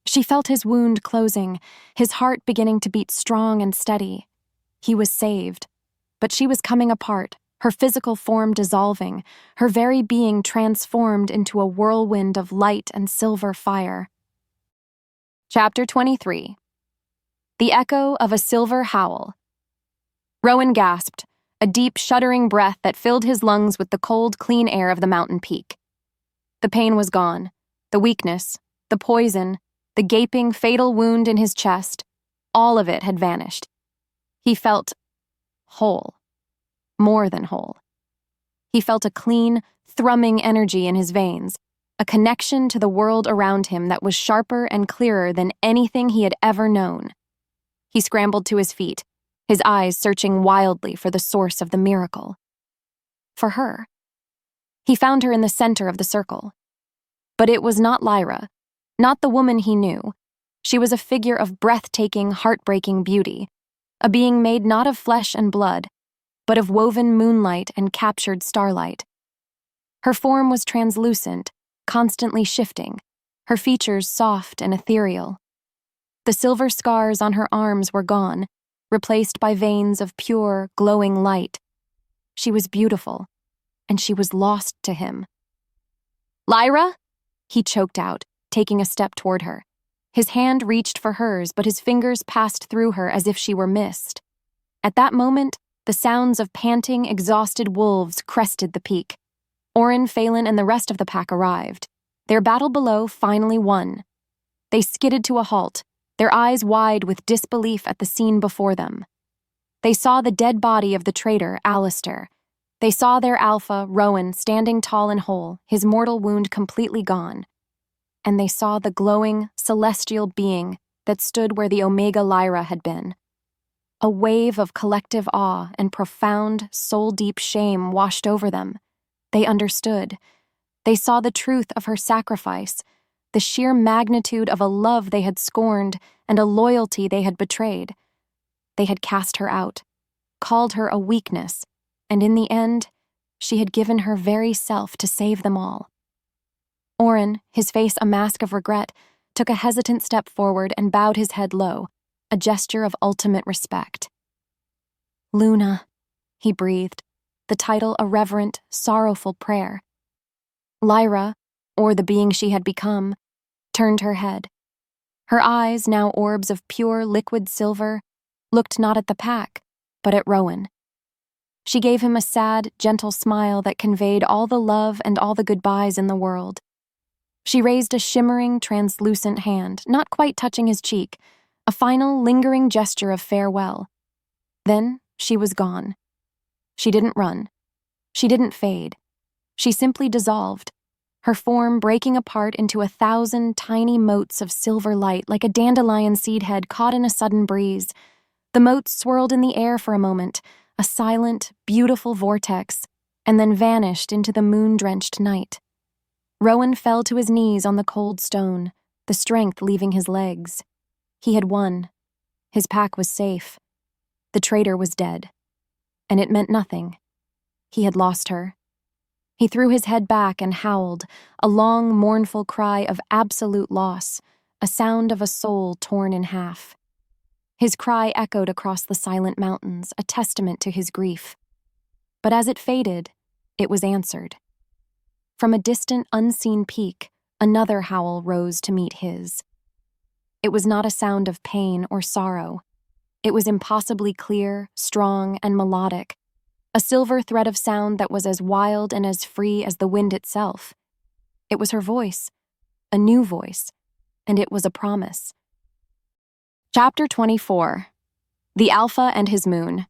She felt his wound closing, his heart beginning to beat strong and steady. He was saved, but she was coming apart, her physical form dissolving, her very being transformed into a whirlwind of light and silver fire. Chapter 23. The Echo of a Silver Howl. Rowan gasped, a deep, shuddering breath that filled his lungs with the cold, clean air of the mountain peak. The pain was gone, the weakness, the poison, the gaping, fatal wound in his chest, all of it had vanished. He felt whole. More than whole. He felt a clean, thrumming energy in his veins, a connection to the world around him that was sharper and clearer than anything he had ever known. He scrambled to his feet, his eyes searching wildly for the source of the miracle. For her. He found her in the center of the circle. But it was not Lyra, not the woman he knew. She was a figure of breathtaking, heartbreaking beauty, a being made not of flesh and blood, but of woven moonlight and captured starlight. Her form was translucent, constantly shifting, her features soft and ethereal. The silver scars on her arms were gone, replaced by veins of pure, glowing light. She was beautiful, and she was lost to him. "Lyra?" he choked out, taking a step toward her. His hand reached for hers, but his fingers passed through her as if she were mist. At that moment, the sounds of panting, exhausted wolves crested the peak. Oren, Phelan, and the rest of the pack arrived. Their battle below finally won. They skidded to a halt, their eyes wide with disbelief at the scene before them. They saw the dead body of the traitor, Alistair. They saw their alpha, Rowan, standing tall and whole, his mortal wound completely gone. And they saw the glowing, celestial being that stood where the Omega Lyra had been. A wave of collective awe and profound, soul-deep shame washed over them. They understood. They saw the truth of her sacrifice, the sheer magnitude of a love they had scorned and a loyalty they had betrayed. They had cast her out, called her a weakness, and in the end, she had given her very self to save them all. Oren, his face a mask of regret, took a hesitant step forward and bowed his head low, a gesture of ultimate respect. "Luna," he breathed, the title a reverent, sorrowful prayer. Lyra, or the being she had become, turned her head. Her eyes, now orbs of pure liquid silver, looked not at the pack, but at Rowan. She gave him a sad, gentle smile that conveyed all the love and all the goodbyes in the world. She raised a shimmering, translucent hand, not quite touching his cheek, a final, lingering gesture of farewell. Then she was gone. She didn't run. She didn't fade. She simply dissolved, her form breaking apart into 1,000 tiny motes of silver light like a dandelion seed head caught in a sudden breeze. The motes swirled in the air for a moment, a silent, beautiful vortex, and then vanished into the moon-drenched night. Rowan fell to his knees on the cold stone, the strength leaving his legs. He had won. His pack was safe. The traitor was dead. And it meant nothing. He had lost her. He threw his head back and howled, a long, mournful cry of absolute loss, a sound of a soul torn in half. His cry echoed across the silent mountains, a testament to his grief. But as it faded, it was answered. From a distant, unseen peak, another howl rose to meet his. It was not a sound of pain or sorrow. It was impossibly clear, strong, and melodic, a silver thread of sound that was as wild and as free as the wind itself. It was her voice, a new voice, and it was a promise. Chapter 24. The Alpha and His Moon.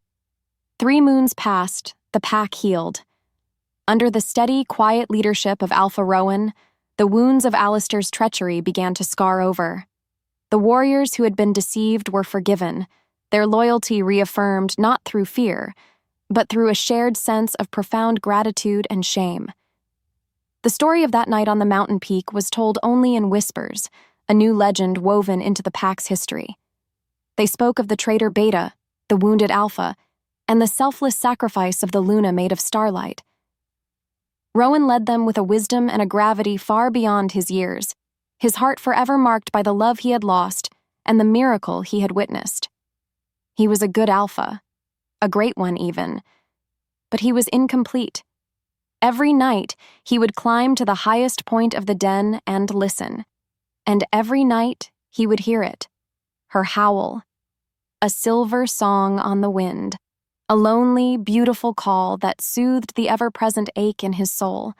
3 moons passed, the pack healed. Under the steady, quiet leadership of Alpha Rowan, the wounds of Alistair's treachery began to scar over. The warriors who had been deceived were forgiven, their loyalty reaffirmed not through fear, but through a shared sense of profound gratitude and shame. The story of that night on the mountain peak was told only in whispers, a new legend woven into the pack's history. They spoke of the traitor Beta, the wounded Alpha, and the selfless sacrifice of the Luna made of starlight. Rowan led them with a wisdom and a gravity far beyond his years, his heart forever marked by the love he had lost and the miracle he had witnessed. He was a good Alpha, a great one even, but he was incomplete. Every night, he would climb to the highest point of the den and listen, and every night he would hear it, her howl, a silver song on the wind, a lonely, beautiful call that soothed the ever-present ache in his soul.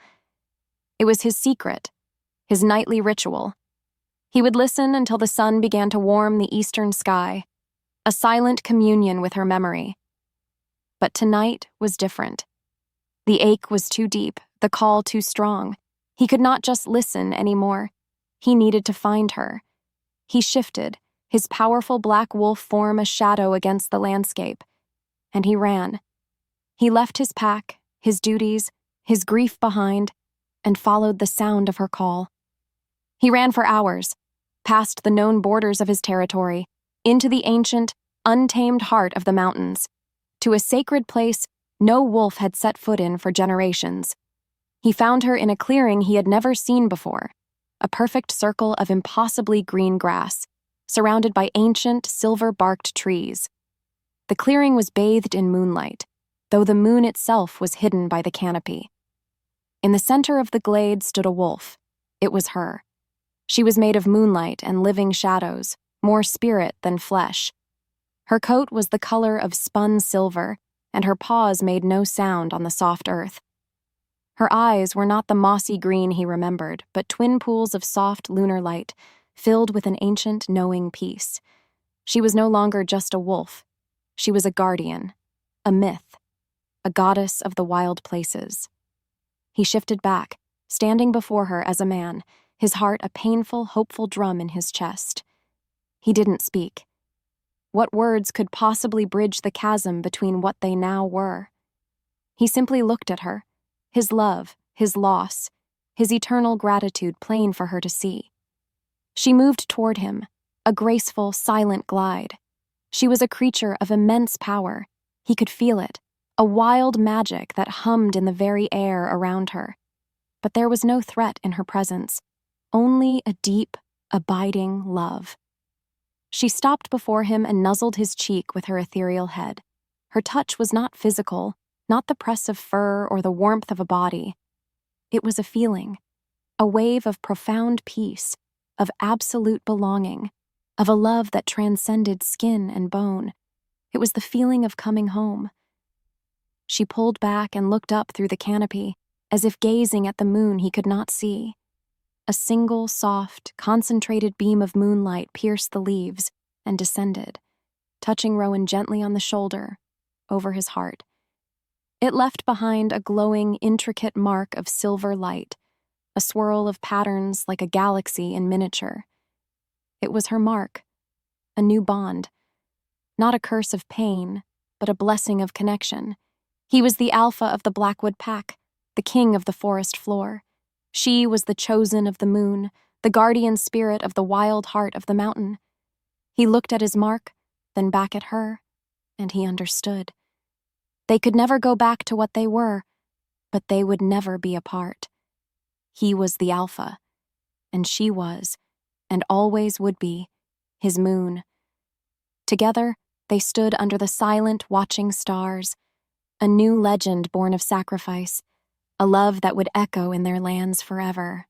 It was his secret, his nightly ritual. He would listen until the sun began to warm the eastern sky, a silent communion with her memory. But tonight was different. The ache was too deep, the call too strong. He could not just listen anymore. He needed to find her. He shifted, his powerful black wolf form a shadow against the landscape, and he ran. He left his pack, his duties, his grief behind, and followed the sound of her call. He ran for hours, past the known borders of his territory, into the ancient, untamed heart of the mountains, to a sacred place no wolf had set foot in for generations. He found her in a clearing he had never seen before, a perfect circle of impossibly green grass, surrounded by ancient, silver-barked trees. The clearing was bathed in moonlight, though the moon itself was hidden by the canopy. In the center of the glade stood a wolf. It was her. She was made of moonlight and living shadows, more spirit than flesh. Her coat was the color of spun silver, and her paws made no sound on the soft earth. Her eyes were not the mossy green he remembered, but twin pools of soft lunar light, filled with an ancient, knowing peace. She was no longer just a wolf. She was a guardian, a myth, a goddess of the wild places. He shifted back, standing before her as a man, his heart a painful, hopeful drum in his chest. He didn't speak. What words could possibly bridge the chasm between what they now were? He simply looked at her, his love, his loss, his eternal gratitude plain for her to see. She moved toward him, a graceful, silent glide. She was a creature of immense power. He could feel it, a wild magic that hummed in the very air around her. But there was no threat in her presence, only a deep, abiding love. She stopped before him and nuzzled his cheek with her ethereal head. Her touch was not physical, not the press of fur or the warmth of a body. It was a feeling, a wave of profound peace, of absolute belonging, of a love that transcended skin and bone. It was the feeling of coming home. She pulled back and looked up through the canopy, as if gazing at the moon he could not see. A single, soft, concentrated beam of moonlight pierced the leaves and descended, touching Rowan gently on the shoulder, over his heart. It left behind a glowing, intricate mark of silver light, a swirl of patterns like a galaxy in miniature. It was her mark, a new bond. Not a curse of pain, but a blessing of connection. He was the alpha of the Blackwood pack, the king of the forest floor. She was the chosen of the moon, the guardian spirit of the wild heart of the mountain. He looked at his mark, then back at her, and he understood. They could never go back to what they were, but they would never be apart. He was the alpha, and she was, and always would be, his moon. Together, they stood under the silent, watching stars, a new legend born of sacrifice, a love that would echo in their lands forever.